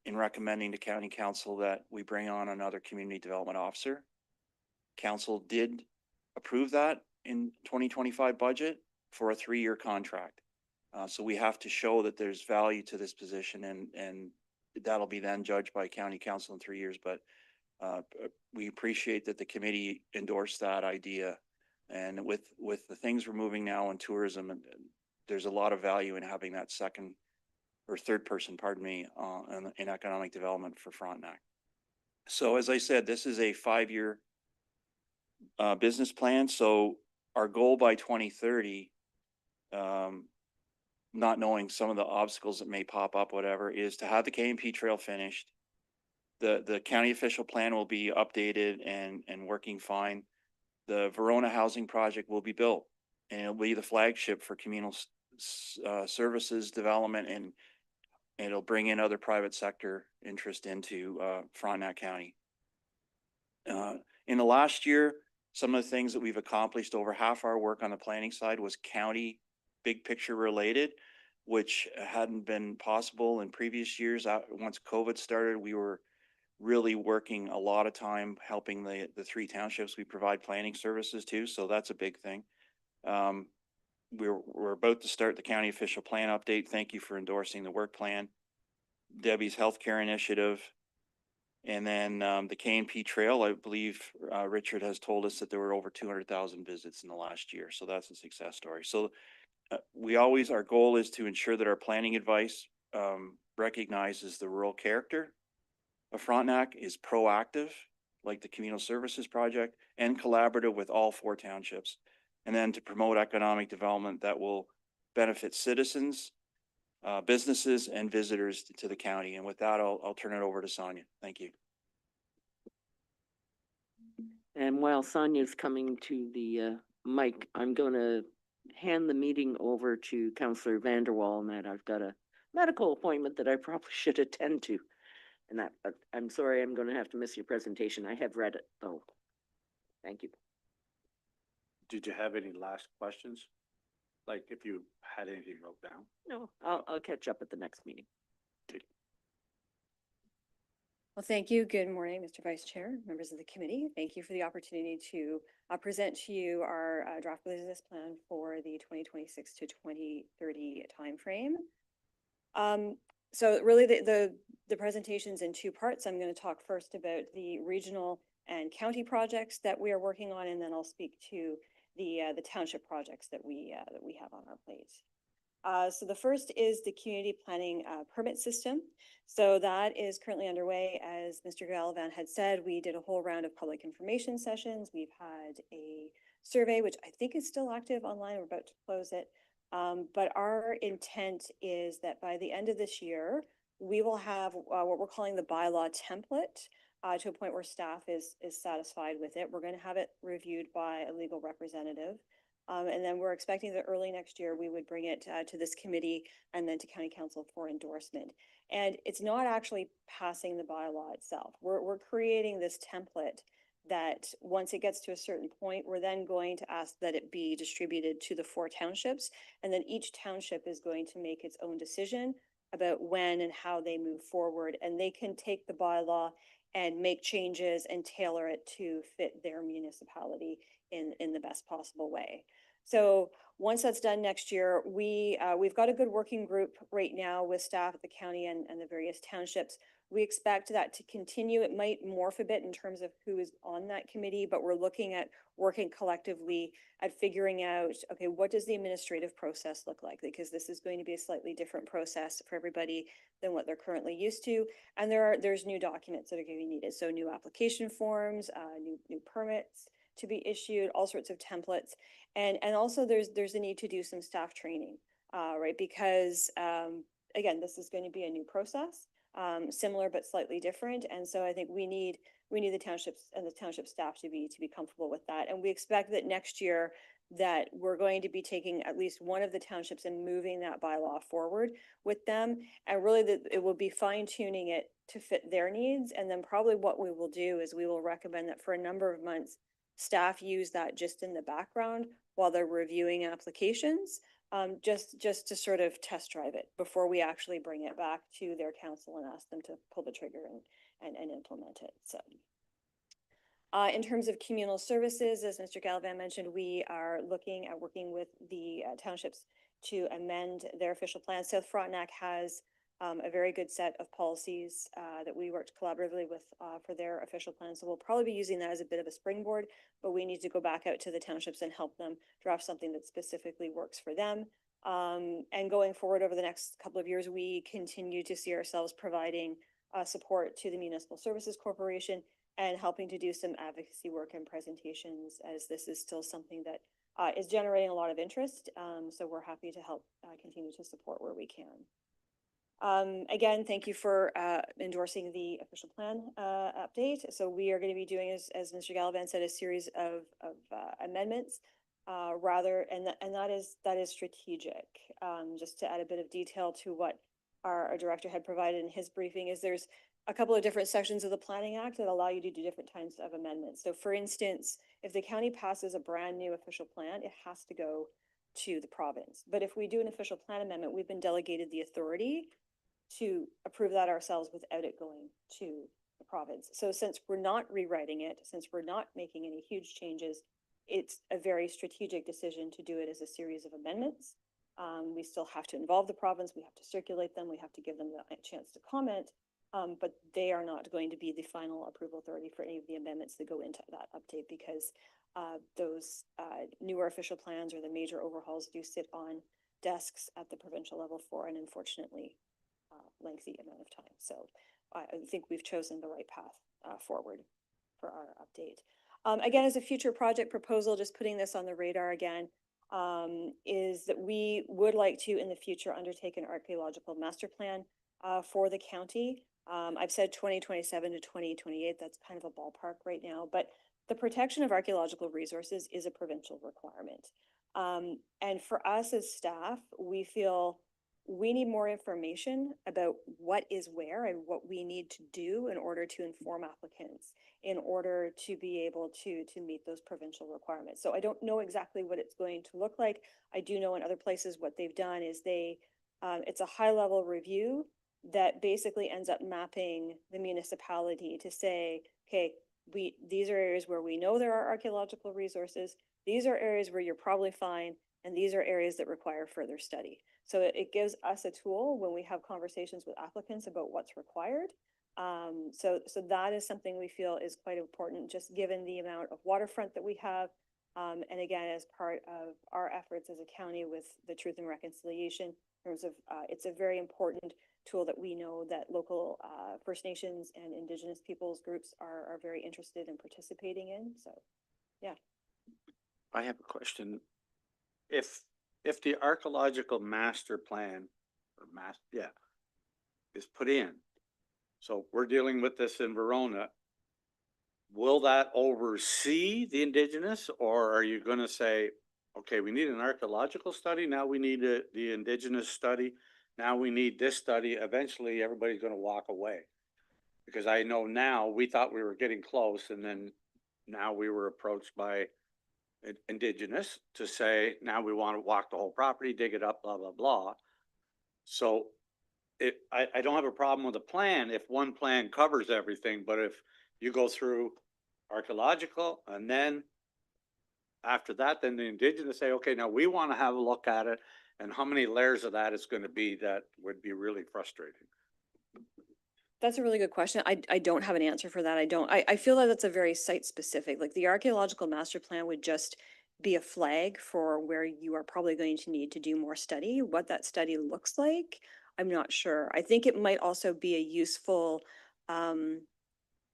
in recommending to County Council that we bring on another community development officer. Council did approve that in 2025 budget for a 3-year contract. So we have to show that there's value to this position, and that'll be then judged by County Council in 3 years. But we appreciate that the committee endorsed that idea. And with the things we're moving now in tourism, there's a lot of value in having that second or third person, pardon me, in economic development for Frontenac. So as I said, this is a 5-year business plan. So our goal by 2030, not knowing some of the obstacles that may pop up, whatever, is to have the KMP trail finished. The county official plan will be updated and working fine. The Verona housing project will be built, and it'll be the flagship for communal services development, and it'll bring in other private sector interest into Frontenac County. In the last year, some of the things that we've accomplished, over half our work on the planning side was county big picture related, which hadn't been possible in previous years. Once COVID started, we were really working a lot of time helping the 3 townships we provide planning services to. So that's a big thing. We're about to start the county official plan update. Thank you for endorsing the work plan. Debbie's healthcare initiative. And then the KNP trail, I believe Richard has told us that there were over 200,000 visits in the last year. So that's a success story. So our goal is to ensure that our planning advice recognizes the rural character of Frontenac, is proactive, like the communal services project, and collaborative with all 4 townships. And then to promote economic development that will benefit citizens, businesses, and visitors to the county. And with that, I'll turn it over to Sonia. Thank you. And while Sonia's coming to the mic, I'm going to hand the meeting over to Councillor Vanderwall, and that I've got a medical appointment that I probably should attend to. And that, I'm sorry, I'm going to have to miss your presentation. I have read it though. Thank you. Did you have any last questions? Like if you had anything wrote down? No, I'll catch up at the next meeting. Well, thank you. Good morning, Mr. Vice Chair, members of the committee. Thank you for the opportunity to present to you our draft business plan for the 2026 to 2030 timeframe. So really the presentation's in 2 parts. I'm going to talk first about the regional and county projects that we are working on, and then I'll speak to the township projects that we have on our plate. So the first is the community planning permit system. So that is currently underway. As Mr. Gallivan had said, we did a whole round of public information sessions. We've had a survey, which I think is still active online. We're about to close it. But our intent is that by the end of this year, we will have what we're calling the bylaw template to a point where staff is satisfied with it. We're going to have it reviewed by a legal representative. And then we're expecting that early next year, we would bring it to this committee and then to county council for endorsement. And it's not actually passing the bylaw itself. We're creating this template that once it gets to a certain point, we're then going to ask that it be distributed to the 4 townships. And then each township is going to make its own decision about when and how they move forward. And they can take the bylaw and make changes and tailor it to fit their municipality in the best possible way. So once that's done next year, we've got a good working group right now with staff at the county and the various townships. We expect that to continue. It might morph a bit in terms of who is on that committee, but we're looking at working collectively at figuring out, okay, what does the administrative process look like? Because this is going to be a slightly different process for everybody than what they're currently used to. And there's new documents that are going to be needed. So new application forms, new permits to be issued, all sorts of templates. And also there's a need to do some staff training, right? Because again, this is going to be a new process, similar but slightly different. And so I think we need the townships and the township staff to be comfortable with that. And we expect that next year that we're going to be taking at least one of the townships and moving that bylaw forward with them. And really that it will be fine tuning it to fit their needs. And then probably what we will do is we will recommend that for a number of months, staff use that just in the background while they're reviewing applications, just to sort of test drive it before we actually bring it back to their council and ask them to pull the trigger and implement it. So in terms of communal services, as Mr. Gallivan mentioned, we are looking at working with the townships to amend their official plan. South Frontenac has a very good set of policies that we worked collaboratively with for their official plan. So we'll probably be using that as a bit of a springboard, but we need to go back out to the townships and help them draft something that specifically works for them. And going forward over the next couple of years, we continue to see ourselves providing support to the Municipal Services Corporation and helping to do some advocacy work and presentations, as this is still something that is generating a lot of interest. So we're happy to help continue to support where we can. Again, thank you for endorsing the official plan update. So we are going to be doing, as Mr. Gallivan said, a series of amendments and that is strategic. Just to add a bit of detail to what our director had provided in his briefing, is there's a couple of different sections of the Planning Act that allow you to do different types of amendments. So for instance, if the county passes a brand new official plan, it has to go to the province. But if we do an official plan amendment, we've been delegated the authority to approve that ourselves without it going to the province. So since we're not rewriting it, since we're not making any huge changes, it's a very strategic decision to do it as a series of amendments. We still have to involve the province, we have to circulate them, we have to give them the chance to comment, but they are not going to be the final approval authority for any of the amendments that go into that update, because those newer official plans or the major overhauls do sit on desks at the provincial level for an unfortunately lengthy amount of time. So I think we've chosen the right path forward for our update. Again, as a future project proposal, just putting this on the radar again, is that we would like to in the future undertake an archaeological master plan for the county. I've said 2027 to 2028, that's kind of a ballpark right now, but the protection of archaeological resources is a provincial requirement. And for us as staff, we feel we need more information about what is where and what we need to do in order to inform applicants, in order to be able to meet those provincial requirements. So I don't know exactly what it's going to look like. I do know in other places what they've done is it's a high level review that basically ends up mapping the municipality to say, okay, these are areas where we know there are archaeological resources. These are areas where you're probably fine. And these are areas that require further study. So it gives us a tool when we have conversations with applicants about what's required. So that is something we feel is quite important, just given the amount of waterfront that we have. And again, as part of our efforts as a county with the Truth and Reconciliation, in terms of it's a very important tool that we know that local First Nations and Indigenous peoples groups are very interested in participating in. So, yeah. I have a question. If if the archaeological master plan or is put in, so we're dealing with this in Verona, will that oversee the indigenous, or are you gonna say, okay, we need an archaeological study, now we need the indigenous study, now we need this study, eventually everybody's gonna walk away? Because I know now, we thought we were getting close, and then now we were approached by indigenous to say, now we want to walk the whole property, dig it up, blah, blah, blah. So I don't have a problem with a plan if one plan covers everything, but if you go through archaeological and then after that, then the indigenous say, okay, now we want to have a look at it, and how many layers of that is going to be, that would be really frustrating. That's a really good question. I don't have an answer for that. I feel that that's a very site specific, like the archaeological master plan would just be a flag for where you are probably going to need to do more study. What that study looks like, I'm not sure. I think it might also be a useful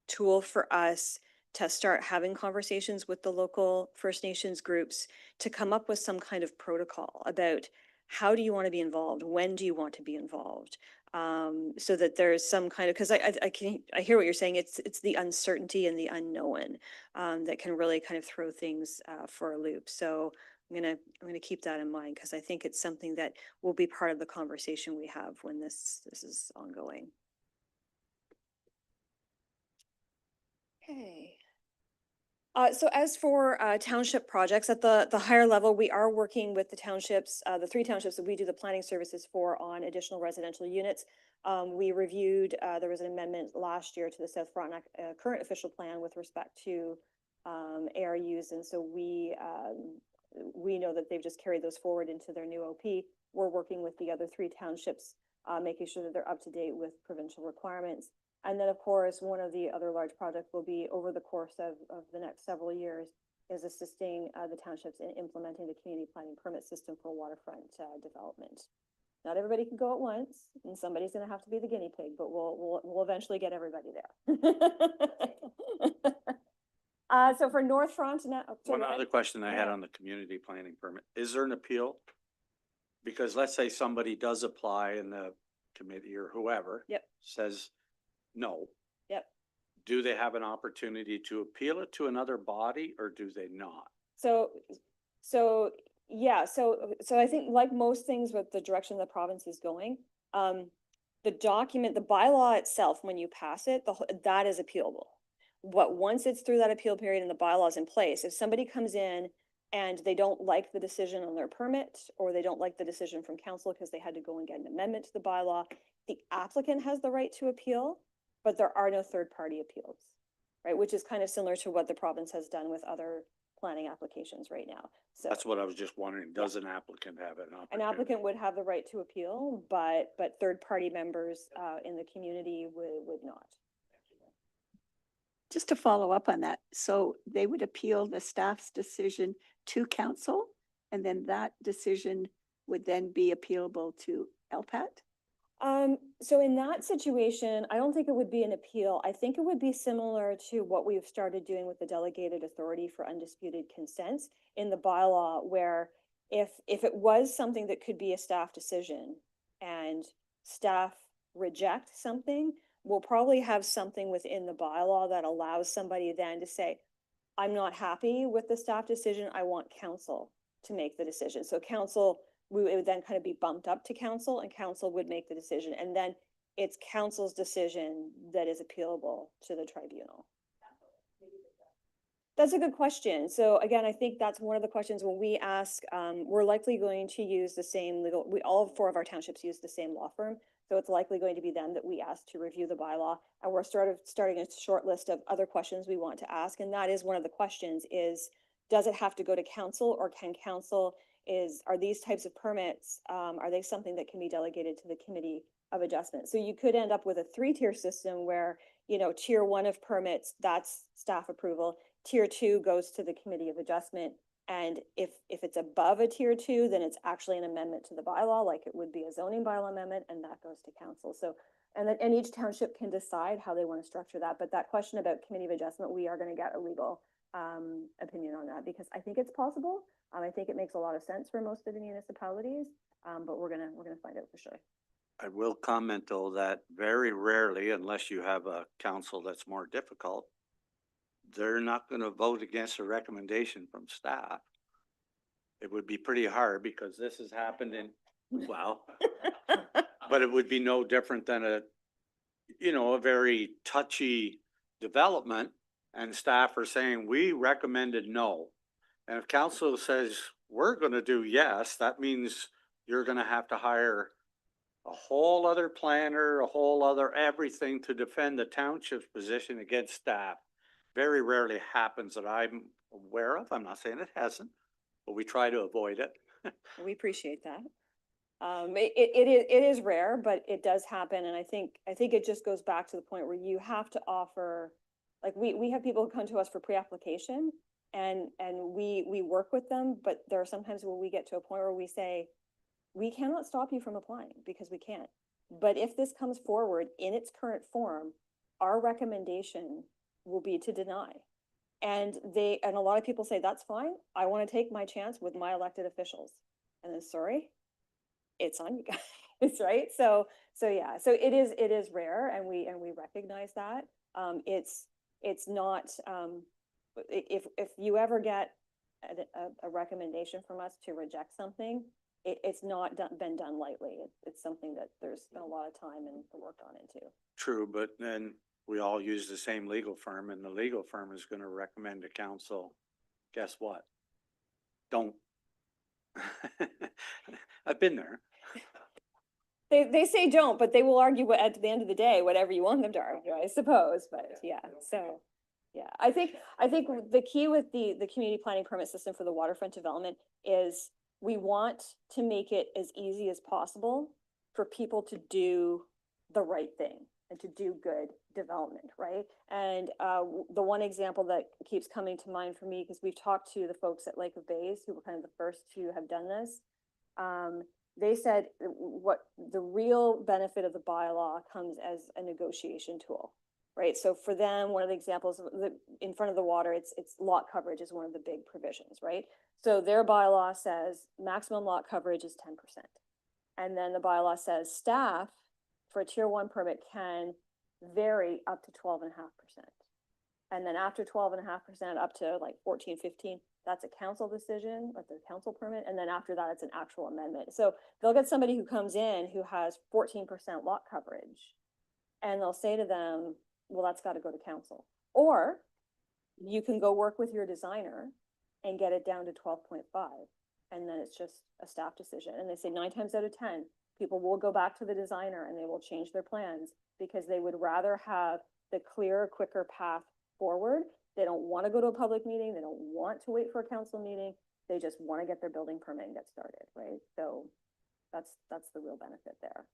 tool for us to start having conversations with the local First Nations groups to come up with some kind of protocol about how do you want to be involved? When do you want to be involved? So that there's some kind of, because I hear what you're saying. It's the uncertainty and the unknown that can really kind of throw things for a loop. So I'm gonna keep that in mind, because I think it's something that will be part of the conversation we have when this is ongoing. Okay. So as for township projects at the higher level, we are working with the townships, the 3 townships that we do the planning services for, on additional residential units. We reviewed, there was an amendment last year to the South Frontenac current official plan with respect to ARUs, and so we know that they've just carried those forward into their new OP. We're working with the other 3 townships, making sure that they're up to date with provincial requirements. And then, of course, one of the other large projects will be, over the course of the next several years, is assisting the townships in implementing the community planning permit system for waterfront development. Not everybody can go at once, and somebody's going to have to be the guinea pig, but we'll eventually get everybody there. So for North Front, now, One other question I had on the community planning permit, is there an appeal? Because let's say somebody does apply and the committee or whoever says no. Yep. Do they have an opportunity to appeal it to another body, or do they not? So yeah, so I think, like most things with the direction the province is going, the document, the bylaw itself, when you pass it, that is appealable. But once it's through that appeal period and the bylaw is in place, if somebody comes in and they don't like the decision on their permit, or they don't like the decision from council because they had to go and get an amendment to the bylaw, the applicant has the right to appeal, but there are no third-party appeals, right? Which is kind of similar to what the province has done with other planning applications right now. So That's what I was just wondering. Does an applicant have an opportunity? an applicant would have the right to appeal, but third-party members in the community would not. Just to follow up on that, so they would appeal the staff's decision to council, and then that decision would then be appealable to LPAT? So in that situation, I don't think it would be an appeal. I think it would be similar to what we've started doing with the delegated authority for undisputed consents in the bylaw, where if it was something that could be a staff decision and staff reject something, we'll probably have something within the bylaw that allows somebody then to say, I'm not happy with the staff decision, I want council to make the decision. So council, it would then kind of be bumped up to council, and council would make the decision. And then it's council's decision that is appealable to the tribunal. That's a good question. So again, I think that's one of the questions when we ask, we're likely going to use the same legal, all 4 of our townships use the same law firm. So it's likely going to be them that we ask to review the bylaw. And we're starting a short list of other questions we want to ask. And that is one of the questions is, does it have to go to council, or can council, are these types of permits, are they something that can be delegated to the committee of adjustment? So you could end up with a 3-tier system where, tier 1 of permits, that's staff approval. Tier 2 goes to the committee of adjustment. And if it's above a tier 2, then it's actually an amendment to the bylaw, like it would be a zoning bylaw amendment, and that goes to council. So, and each township can decide how they want to structure that. But that question about committee of adjustment, we are going to get a legal opinion on that, because I think it's possible. I think it makes a lot of sense for most of the municipalities, but we're gonna find out for sure. I will comment though that very rarely, unless you have a council that's more difficult, they're not gonna vote against a recommendation from staff. It would be pretty hard because this has happened in, well, but it would be no different than a, you know, a very touchy development, and staff are saying, we recommended no. And if council says, we're gonna do yes, that means you're gonna have to hire a whole other planner, a whole other everything to defend the township's position against staff. Very rarely happens that I'm aware of. I'm not saying it hasn't, but we try to avoid it. We appreciate that. It is rare, but it does happen, and I think it just goes back to the point where you have to offer, like, we have people who come to us for pre-application, and we work with them, but there are sometimes where we get to a point where we say, we cannot stop you from applying because we can't. But if this comes forward in its current form, our recommendation will be to deny. And a lot of people say, that's fine. I want to take my chance with my elected officials. And then, sorry, it's on you guys, right? So yeah, so it is rare, and we recognize that. It's not, if you ever get a recommendation from us to reject something, it's not been done lightly. It's something that there's been a lot of time and work on into. True, but then we all use the same legal firm, and the legal firm is gonna recommend to council, guess what? Don't. I've been there. They say don't, but they will argue at the end of the day, whatever you want them to argue, I suppose, but yeah, so. Yeah, I think the key with the community planning permit system for the waterfront development is we want to make it as easy as possible for people to do the right thing and to do good development, right? And the one example that keeps coming to mind for me, because we've talked to the folks at Lake of Bays, who were kind of the first to have done this, they said what the real benefit of the bylaw comes as a negotiation tool, right? So for them, one of the examples in front of the water, it's lot coverage is one of the big provisions, right? So their bylaw says maximum lot coverage is 10%. And then the bylaw says staff for a tier 1 permit can vary up to 12.5%. And then after 12.5% up to like 14, 15, that's a council decision, like the council permit. And then after that, it's an actual amendment. So they'll get somebody who comes in who has 14% lot coverage, and they'll say to them, well, that's got to go to council. Or you can go work with your designer and get it down to 12.5. And then it's just a staff decision. And they say 9 times out of 10, people will go back to the designer and they will change their plans because they would rather have the clearer, quicker path forward. They don't want to go to a public meeting. They don't want to wait for a council meeting. They just want to get their building permit and get started, right? So that's the real benefit there.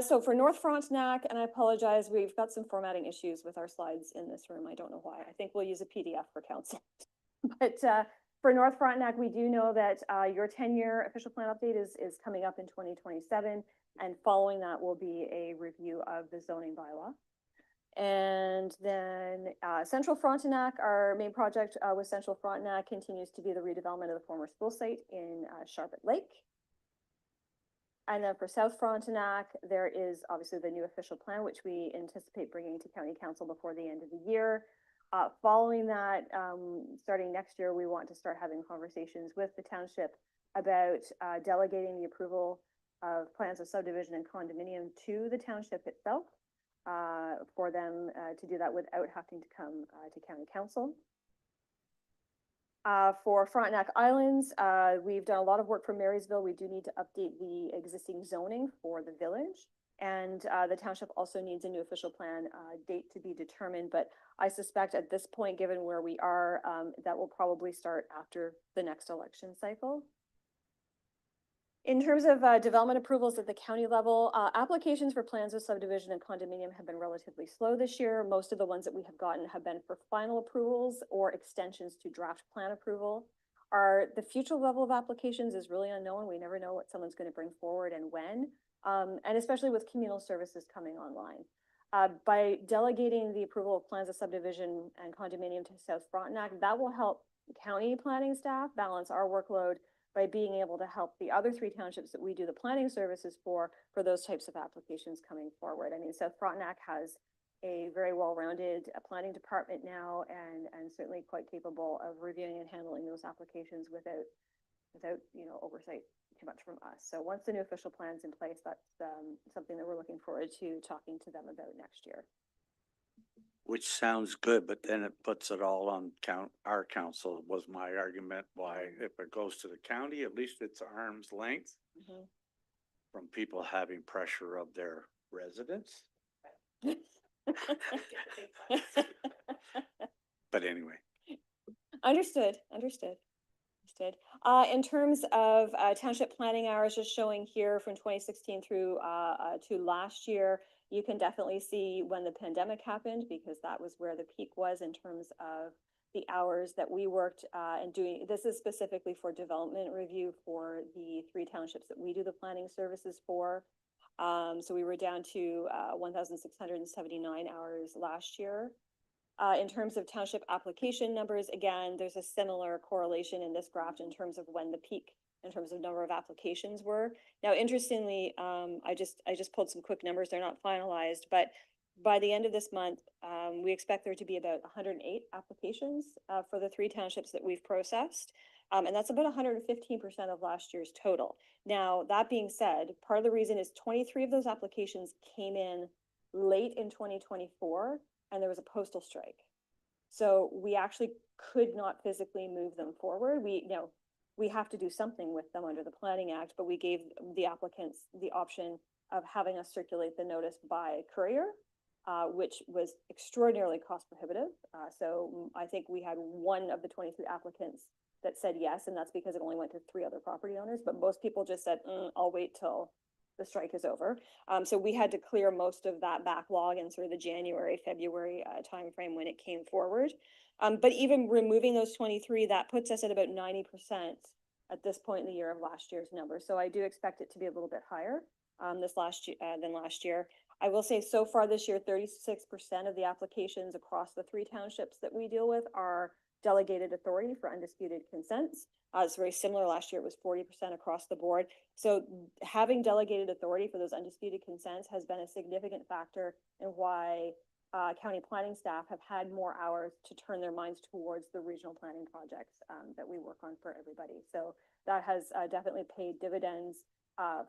So for North Frontenac, and I apologize, we've got some formatting issues with our slides in this room. I don't know why. I think we'll use a PDF for council. But for North Frontenac, we do know that your 10-year official plan update is coming up in 2027. And following that will be a review of the zoning bylaw. And then Central Frontenac, our main project with Central Frontenac continues to be the redevelopment of the former school site in Sharpet Lake. And then for South Frontenac, there is obviously the new official plan, which we anticipate bringing to County Council before the end of the year. Following that, starting next year, we want to start having conversations with the township about delegating the approval of plans of subdivision and condominium to the township itself, for them to do that without having to come to County Council. For Frontenac Islands, we've done a lot of work for Marysville. We do need to update the existing zoning for the village. And the township also needs a new official plan date to be determined. But I suspect at this point, given where we are, that will probably start after the next election cycle. In terms of development approvals at the county level, applications for plans of subdivision and condominium have been relatively slow this year. Most of the ones that we have gotten have been for final approvals or extensions to draft plan approval. The future level of applications is really unknown. We never know what someone's going to bring forward and when, and especially with communal services coming online. By delegating the approval of plans of subdivision and condominium to South Frontenac, that will help county planning staff balance our workload by being able to help the other three townships that we do the planning services for those types of applications coming forward. I mean, South Frontenac has a very well-rounded planning department now, and certainly quite capable of reviewing and handling those applications without oversight too much from us. So once the new official plan's in place, that's something that we're looking forward to talking to them about next year. Which sounds good, but then it puts it all on our council was my argument why if it goes to the county, at least it's arm's length from people having pressure of their residents. But anyway. Understood. In terms of township planning hours, just showing here from 2016 through to last year, you can definitely see when the pandemic happened, because that was where the peak was in terms of the hours that we worked and doing. This is specifically for development review for the three townships that we do the planning services for. So we were down to 1,679 hours last year. In terms of township application numbers, again, there's a similar correlation in this graph in terms of when the peak in terms of number of applications were. Now, interestingly, I just pulled some quick numbers. They're not finalized, but by the end of this month, we expect there to be about 108 applications for the three townships that we've processed. And that's about 115% of last year's total. Now, that being said, part of the reason is 23 of those applications came in late in 2024, and there was a postal strike. So we actually could not physically move them forward. We have to do something with them under the Planning Act, but we gave the applicants the option of having us circulate the notice by courier, which was extraordinarily cost prohibitive. So I think we had one of the 23 applicants that said yes, and that's because it only went to 3 other property owners, but most people just said, I'll wait till the strike is over. So we had to clear most of that backlog in sort of the January, February timeframe when it came forward. But even removing those 23, that puts us at about 90% at this point in the year of last year's number. So I do expect it to be a little bit higher than last year. I will say so far this year, 36% of the applications across the 3 townships that we deal with are delegated authority for undisputed consents. It's very similar. Last year it was 40% across the board. So having delegated authority for those undisputed consents has been a significant factor in why county planning staff have had more hours to turn their minds towards the regional planning projects that we work on for everybody. So that has definitely paid dividends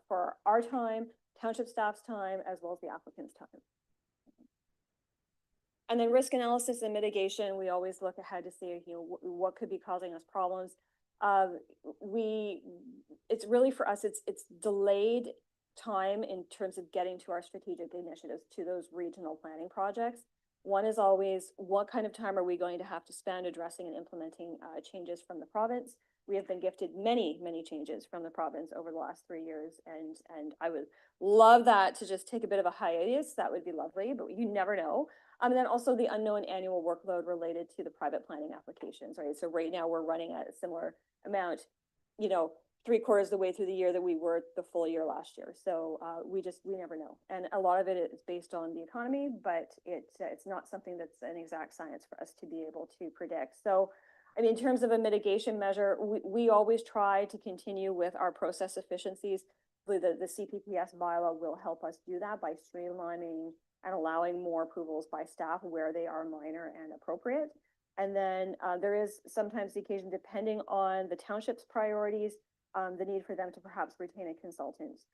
for our time, township staff's time, as well as the applicant's time. And then risk analysis and mitigation, we always look ahead to see what could be causing us problems. It's really for us, it's delayed time in terms of getting to our strategic initiatives, to those regional planning projects. One is always, what kind of time are we going to have to spend addressing and implementing changes from the province? We have been gifted many changes from the province over the last 3 years, and I would love that to just take a bit of a hiatus. That would be lovely, but you never know. And then also the unknown annual workload related to the private planning applications, right? So right now we're running at a similar amount, 3/4 of the way through the year that we were the full year last year. So we never know. And a lot of it is based on the economy, but it's not something that's an exact science for us to be able to predict. So, I mean, in terms of a mitigation measure, we always try to continue with our process efficiencies. The CPPS bylaw will help us do that by streamlining and allowing more approvals by staff where they are minor and appropriate. And then there is sometimes the occasion, depending on the township's priorities, the need for them to perhaps retain a consultant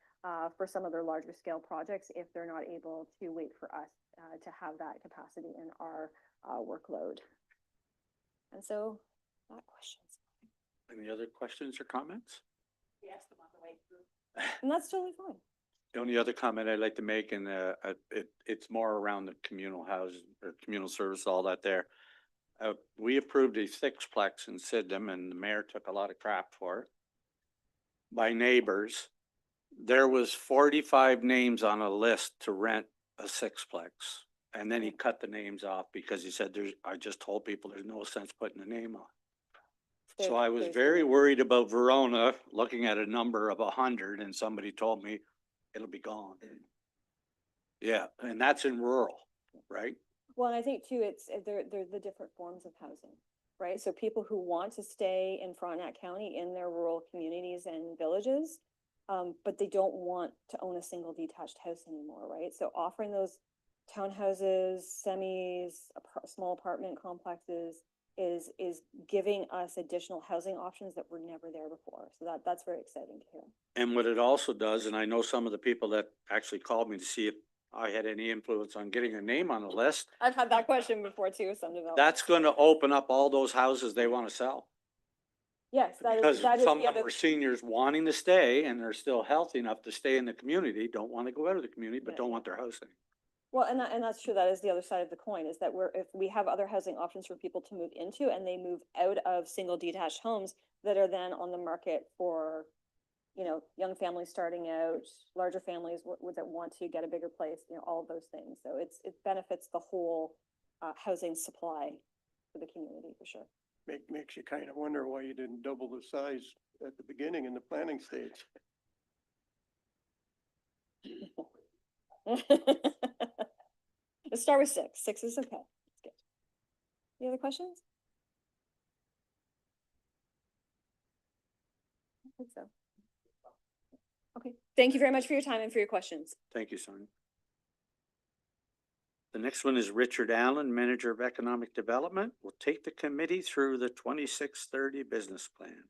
for some of their larger scale projects if they're not able to wait for us to have that capacity in our workload. And so, not questions. Any other questions or comments? We asked them on the way through. And that's totally fine. The only other comment I'd like to make, and it's more around the communal housing or communal service, all that there. We approved a 6-plex in Sydenham, and the mayor took a lot of crap for it by neighbors. There was 45 names on a list to rent a 6-plex. And then he cut the names off because he said, I just told people there's no sense putting a name on. So I was very worried about Verona looking at a number of 100, and somebody told me it'll be gone. Yeah, and that's in rural, right? Well, and I think too, they're the different forms of housing, right? So people who want to stay in Frontenac County in their rural communities and villages, but they don't want to own a single detached house anymore, right? So offering those townhouses, semis, small apartment complexes is giving us additional housing options that were never there before. So that's very exciting to hear. And what it also does, and I know some of the people that actually called me to see if I had any influence on getting a name on the list, I've had that question before too, some developers. that's gonna open up all those houses they wanna sell. Yes, Because that is some the of them other. are seniors wanting to stay and they're still healthy enough to stay in the community, don't wanna go out of the community, but Yeah, don't yeah. want their house anymore. Well, and that's true. That is the other side of the coin, is that if we have other housing options for people to move into and they move out of single detached homes that are then on the market for, young families starting out, larger families that want to get a bigger place, all of those things. So it benefits the whole housing supply for the community for sure. Makes you kind of wonder why you didn't double the size at the beginning in the planning stage. Let's start with 6. 6 is okay. That's good. Any other questions? I think so. Okay, thank you very much for your time and for your questions. Thank you, Sonia. The next one is Richard Allen, Manager of Economic Development, will take the committee through the 2630 business plan.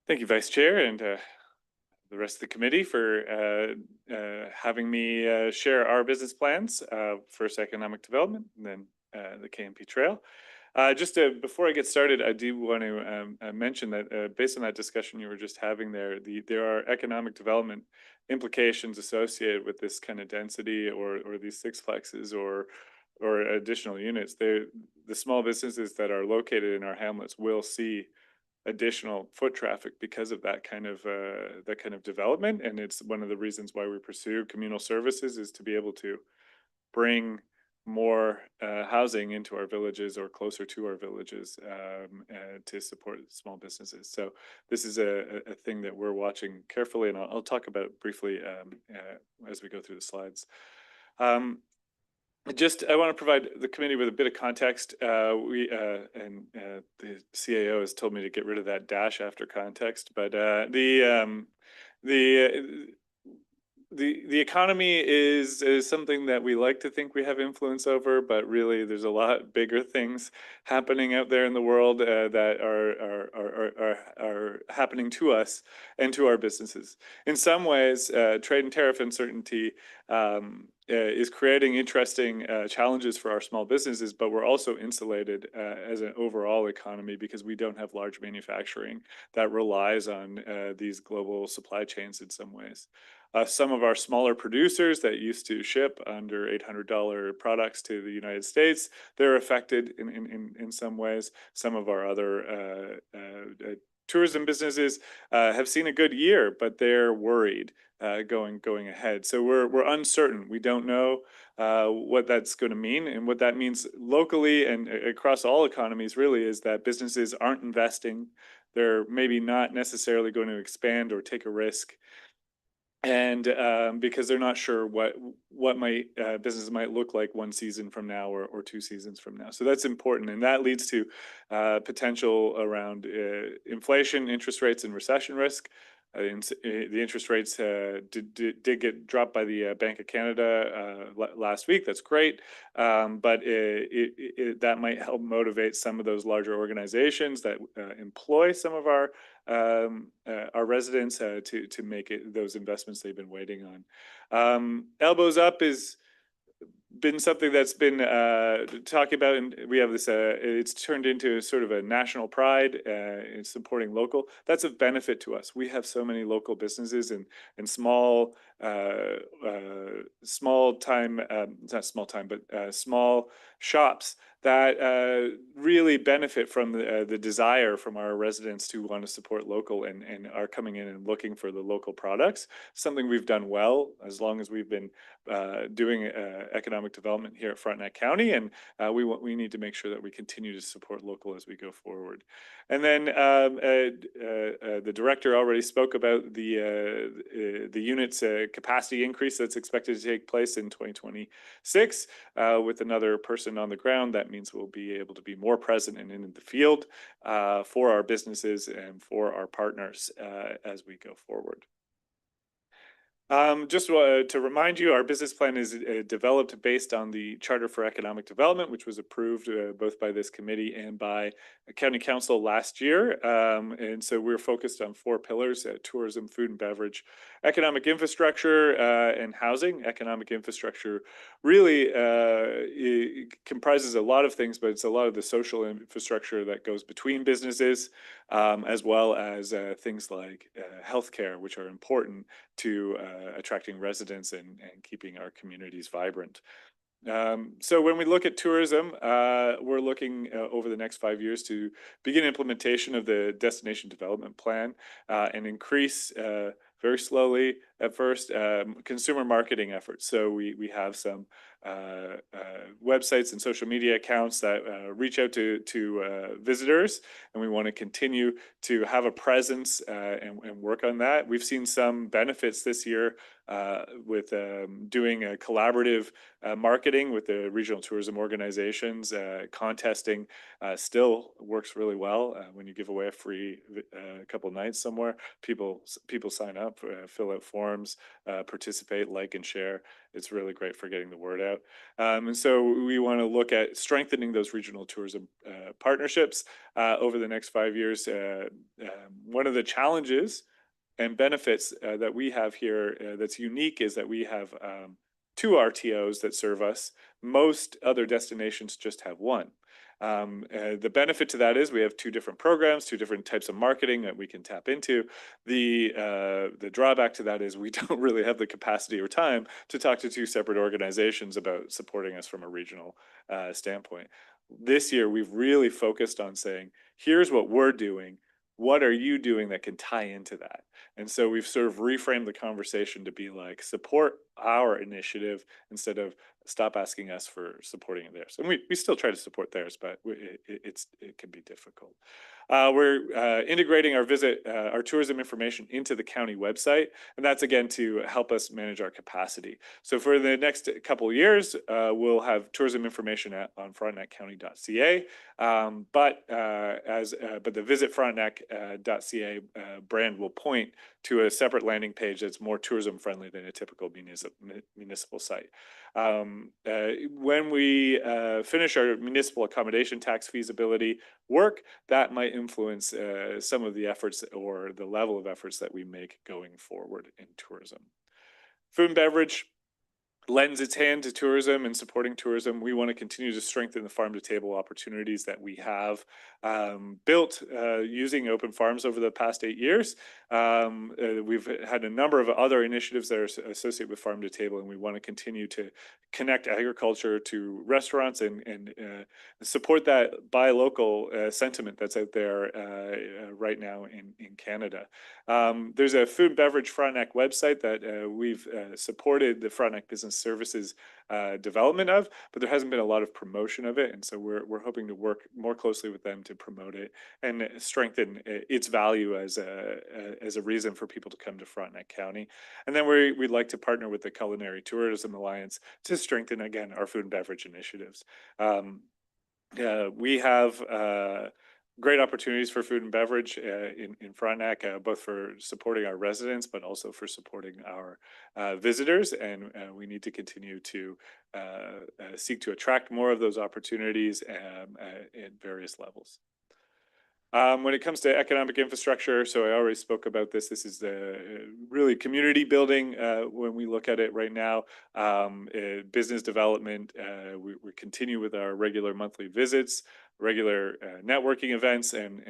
Thank you, Vice Chair, and the rest of the committee for having me share our business plans, first economic development, and then the KMP Trail. Before I get started, I do want to mention that based on that discussion you were just having there, there are economic development implications associated with this kind of density or these sixplexes or additional units. The small businesses that are located in our hamlets will see additional foot traffic because of that kind of development, and it's one of the reasons why we pursue communal services, is to be able to bring more housing into our villages or closer to our villages to support small businesses. So this is a thing that we're watching carefully, and I'll talk about it briefly as we go through the slides. I want to provide the committee with a bit of context. The CAO has told me to get rid of that dash after context, but the economy is something that we like to think we have influence over, but really there's a lot bigger things happening out there in the world that are happening to us and to our businesses. In some ways, trade and tariff uncertainty is creating interesting challenges for our small businesses, but we're also insulated as an overall economy because we don't have large manufacturing that relies on these global supply chains in some ways. Some of our smaller producers that used to ship under $800 products to the United States, they're affected in some ways. Some of our other tourism businesses have seen a good year, but they're worried going ahead. So we're uncertain. We don't know what that's going to mean, and what that means locally and across all economies really is that businesses aren't investing. They're maybe not necessarily going to expand or take a risk. And because they're not sure what business might look like one season from now or 2 seasons from now. So that's important, and that leads to potential around inflation, interest rates, and recession risk. The interest rates did get dropped by the Bank of Canada last week. That's great, but that might help motivate some of those larger organizations that employ some of our residents to make those investments they've been waiting on. Elbows Up is been something that's been talking about, and we have this it's turned into sort of a national pride in supporting local. That's of benefit to us. We have so many local businesses and small small time, not small time, but small shops that really benefit from the desire from our residents to want to support local and are coming in and looking for the local products. Something we've done well as long as we've been doing economic development here at Frontenac County, and we need to make sure that we continue to support local as we go forward. And then the director already spoke about the unit's capacity increase that's expected to take place in 2026 with another person on the ground. That means we'll be able to be more present and in the field for our businesses and for our partners as we go forward. Just to remind you, our business plan is developed based on the Charter for Economic Development, which was approved both by this committee and by County Council last year. And so we're focused on 4 pillars: tourism, food and beverage, economic infrastructure, and housing. Economic infrastructure really it comprises a lot of things, but it's a lot of the social infrastructure that goes between businesses, as well as things like healthcare, which are important to attracting residents and keeping our communities vibrant. So when we look at tourism, we're looking over the next 5 years to begin implementation of the Destination Development Plan and increase very slowly at first consumer marketing efforts. So we have some websites and social media accounts that reach out to visitors, and we want to continue to have a presence and work on that. We've seen some benefits this year with doing a collaborative marketing with the regional tourism organizations. Contesting still works really well. When you give away a free couple nights somewhere, people sign up, fill out forms, participate, like and share. It's really great for getting the word out. And so we want to look at strengthening those regional tourism partnerships over the next 5 years. One of the challenges and benefits that we have here that's unique is that we have 2 RTOs that serve us. Most other destinations just have 1. The benefit to that is we have 2 different programs, 2 different types of marketing that we can tap into. The drawback to that is we don't really have the capacity or time to talk to 2 separate organizations about supporting us from a regional standpoint. This year, we've really focused on saying, here's what we're doing. What are you doing that can tie into that? And so we've sort of reframed the conversation to be like, support our initiative instead of stop asking us for supporting theirs. And we still try to support theirs, but it can be difficult. We're integrating our tourism information into the county website, and that's again to help us manage our capacity. So for the next couple of years, we'll have tourism information on frontenaccounty.ca, but the Visit Frontenac.ca brand will point to a separate landing page that's more tourism friendly than a typical municipal site. When we finish our municipal accommodation tax feasibility work, that might influence some of the efforts or the level of efforts that we make going forward in tourism. Food and beverage lends its hand to tourism and supporting tourism. We want to continue to strengthen the farm to table opportunities that we have built using open farms over the past 8 years. We've had a number of other initiatives that are associated with farm to table, and we want to continue to connect agriculture to restaurants and support that buy local sentiment that's out there right now in Canada. There's a food and beverage Frontenac website that we've supported the Frontenac Business Services development of, but there hasn't been a lot of promotion of it, and so we're hoping to work more closely with them to promote it and strengthen its value as a reason for people to come to Frontenac County. And then we'd like to partner with the Culinary Tourism Alliance to strengthen again our food and beverage initiatives. We have great opportunities for food and beverage in Frontenac, both for supporting our residents, but also for supporting our visitors. And we need to continue to seek to attract more of those opportunities at various levels. When it comes to economic infrastructure, so I already spoke about this. This is the really community building when we look at it right now. Business development, we continue with our regular monthly visits. regular networking events and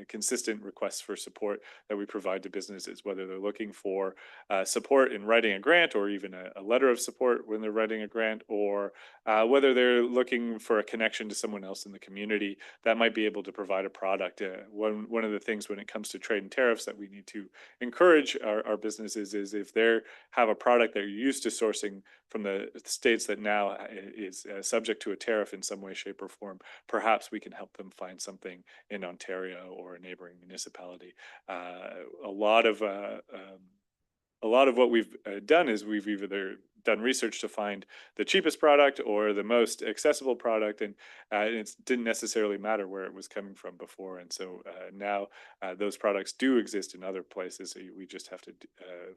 consistent requests for support that we provide to businesses, whether they're looking for support in writing a grant or even a letter of support when they're writing a grant, or whether they're looking for a connection to someone else in the community that might be able to provide a product. One of the things when it comes to trade and tariffs that we need to encourage our businesses is if they have a product that you're used to sourcing from the states that now is subject to a tariff in some way, shape, or form, perhaps we can help them find something in Ontario or a neighboring municipality. A lot of what we've done is we've either done research to find the cheapest product or the most accessible product, and it didn't necessarily matter where it was coming from before. And so now those products do exist in other places. So we just have to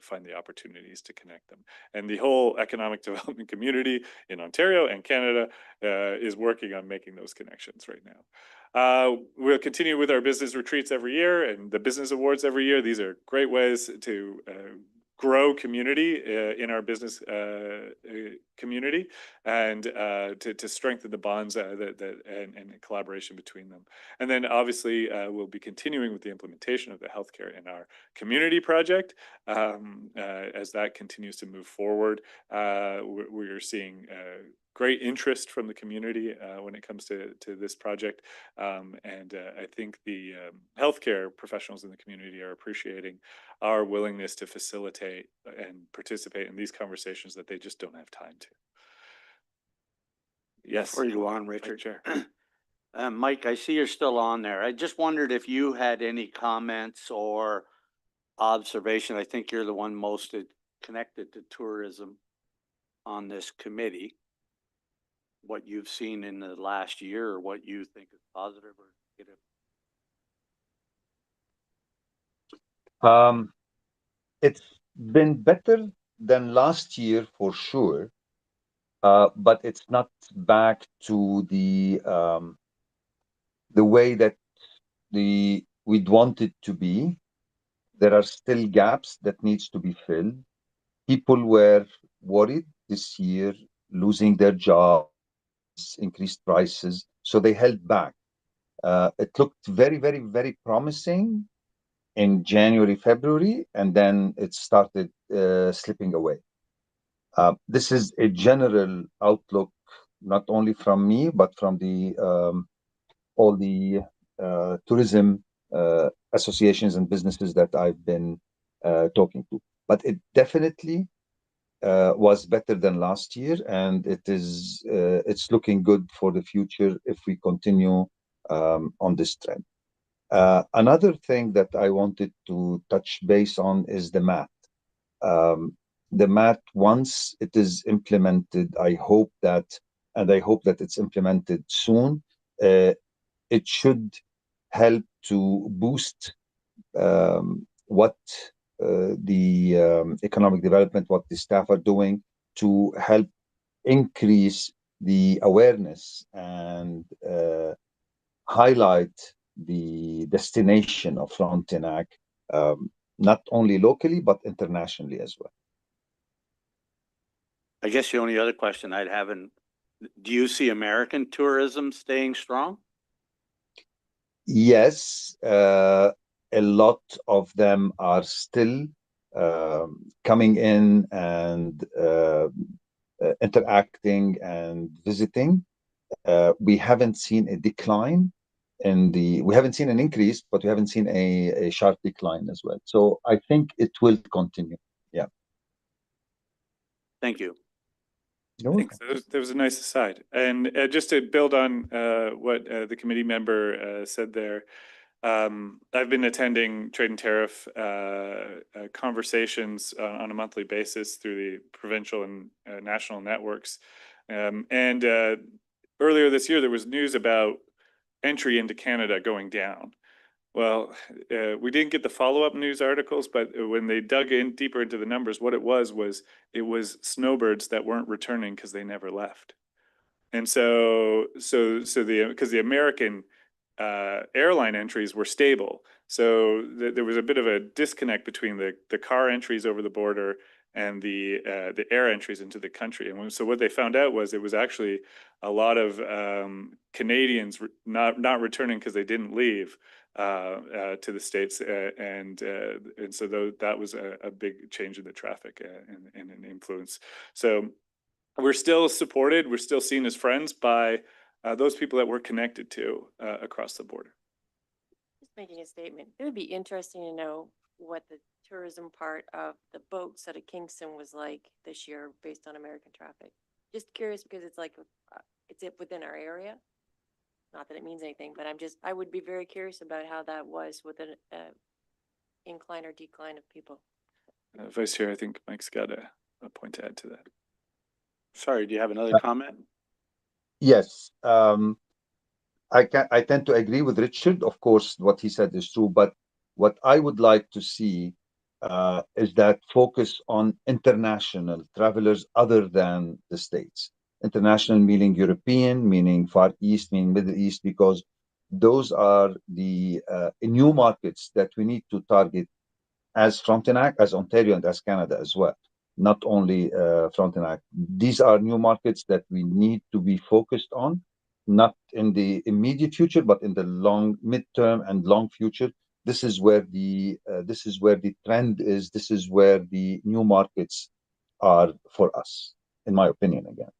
find the opportunities to connect them. And the whole economic development community in Ontario and Canada is working on making those connections right now. We'll continue with our business retreats every year and the business awards every year. These are great ways to grow community in our business community and to strengthen the bonds and collaboration between them. And then obviously we'll be continuing with the implementation of the healthcare in our community project as that continues to move forward. We're seeing great interest from the community when it comes to this project. And I think the healthcare professionals in the community are appreciating our willingness to facilitate and participate in these conversations that they just don't have time to. Yes. Before you go on, Richard. Chair. Mike, I see you're still on there. I just wondered if you had any comments or observation. I think you're the one most connected to tourism on this committee. What you've seen in the last year or what you think is positive or negative? It's been better than last year for sure, but it's not back to the way that we'd want it to be. There are still gaps that needs to be filled. People were worried this year, losing their jobs, increased prices, so they held back. It looked very, very, very promising in January, February, and then it started slipping away. This is a general outlook, not only from me, but from all the tourism associations and businesses that I've been talking to. But it definitely was better than last year, and it's looking good for the future if we continue on this trend. Another thing that I wanted to touch base on is the math. The math, once it is implemented, I hope that it's implemented soon. It should help to boost what the economic development, what the staff are doing to help increase the awareness and highlight the destination of Frontenac, not only locally, but internationally as well. I guess the only other question I'd have, do you see American tourism staying strong? Yes, a lot of them are still coming in and interacting and visiting. We haven't seen a decline we haven't seen an increase, but we haven't seen a sharp decline as well. So I think it will continue. Yeah. Thank you. Thanks. That was a nice aside. And just to build on what the committee member said there, I've been attending trade and tariff conversations on a monthly basis through the provincial and national networks. And earlier this year, there was news about entry into Canada going down. Well, we didn't get the follow-up news articles, but when they dug in deeper into the numbers, what it was snowbirds that weren't returning because they never left. And because the American airline entries were stable. So there was a bit of a disconnect between the car entries over the border and the air entries into the country. And so what they found out was it was actually a lot of Canadians not returning because they didn't leave to the States, and so that was a big change in the traffic and an influence. So we're still supported. We're still seen as friends by those people that we're connected to across the border. Just making a statement. It would be interesting to know what the tourism part of the boats out of Kingston was like this year based on American traffic. Just curious because it's like, it's within our area. Not that it means anything, but I would be very curious about how that was with an incline or decline of people. Vice Chair, I think Mike's got a point to add to that. Sorry, do you have another comment? Yes, I tend to agree with Richard. Of course, what he said is true, but what I would like to see is that focus on international travelers other than the States. International meaning European, meaning Far East, meaning Middle East, because those are the new markets that we need to target as Frontenac, as Ontario, and as Canada as well. Not only Frontenac. These are new markets that we need to be focused on, not in the immediate future, but in the long, midterm, and long future. This is where the trend is. This is where the new markets are for us, in my opinion. Again,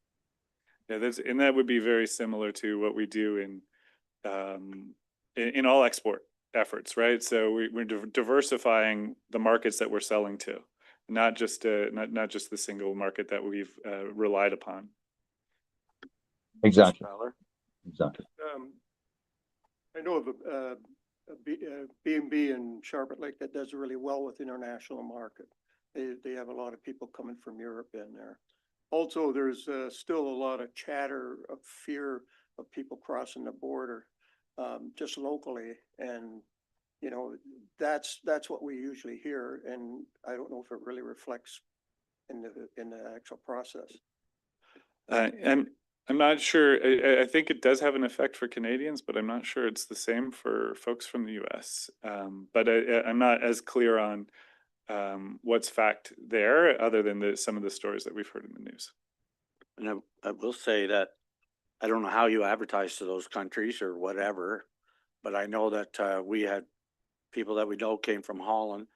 yeah, that would be very similar to what we do in all export efforts, right? So we're diversifying the markets that we're selling to, not just the single market that we've relied upon. exactly. Exactly. I know of a B&B in Sharpet Lake that does really well with the international market. They have a lot of people coming from Europe in there. Also, there's still a lot of chatter of fear of people crossing the border just locally. And, you know, that's what we usually hear. And I don't know if it really reflects in the actual process. I'm not sure. I think it does have an effect for Canadians, but I'm not sure it's the same for folks from the US. But I'm not as clear on what's fact there, other than some of the stories that we've heard in the news. And I will say that I don't know how you advertise to those countries or whatever, but I know that we had people that we know came from Holland,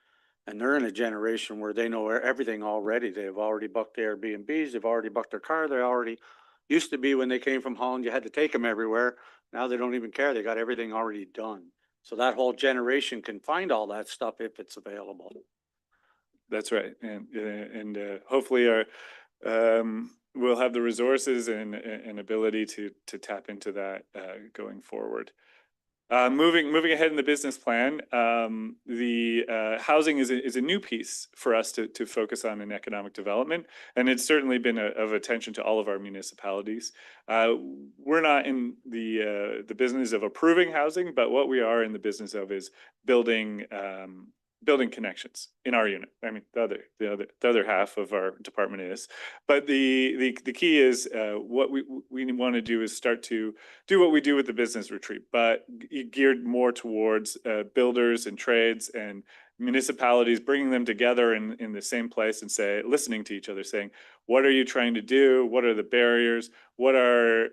and they're in a generation where they know everything already. They've already booked Airbnbs, they've already booked their car. They already used to be when they came from Holland, you had to take them everywhere. Now they don't even care. They got everything already done. So that whole generation can find all that stuff if it's available. That's right, and hopefully we'll have the resources and ability to tap into that going forward. Moving ahead in the business plan, the housing is a new piece for us to focus on in economic development, and it's certainly been of attention to all of our municipalities. We're not in the business of approving housing, but what we are in the business of is building connections in our unit. I mean, the other half of our department is, but the key is what we want to do is start to do what we do with the business retreat, but geared more towards builders and trades and municipalities, bringing them together in the same place and listening to each other, saying, what are you trying to do? What are the barriers? What are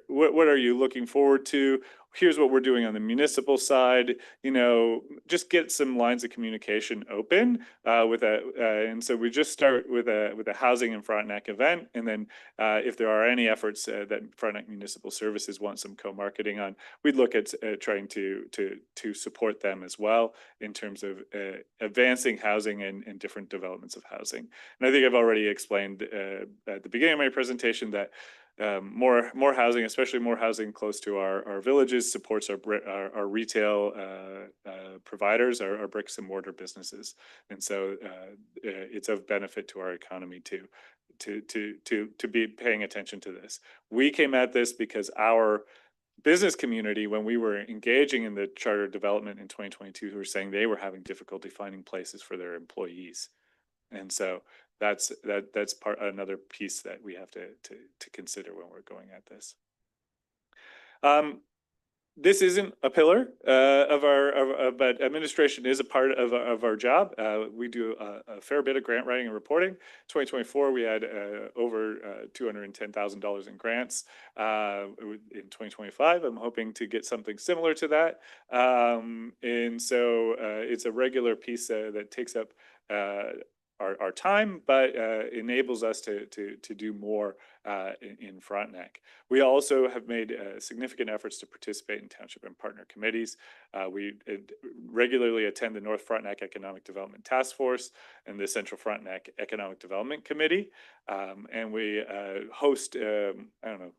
you looking forward to? Here's what we're doing on the municipal side. You know, just get some lines of communication open and so we just start with a housing and Frontenac event, and then if there are any efforts that Frontenac Municipal Services want some co-marketing on, we'd look at trying to support them as well in terms of advancing housing and different developments of housing. And I think I've already explained at the beginning of my presentation that more housing, especially more housing close to our villages, supports our retail providers, our bricks and mortar businesses, and so it's of benefit to our economy to be paying attention to this. We came at this because our business community, when we were engaging in the charter development in 2022, were saying they were having difficulty finding places for their employees, and so that's another piece that we have to consider when we're going at this. this isn't a pillar of our, but administration is a part of our job. We do a fair bit of grant writing and reporting. 2024, we had over $210,000 in grants. In 2025, I'm hoping to get something similar to that. And so it's a regular piece that takes up our time, but enables us to do more in Frontenac. We also have made significant efforts to participate in township and partner committees. We regularly attend the North Frontenac Economic Development Task Force and the Central Frontenac Economic Development Committee. And we host, I don't know,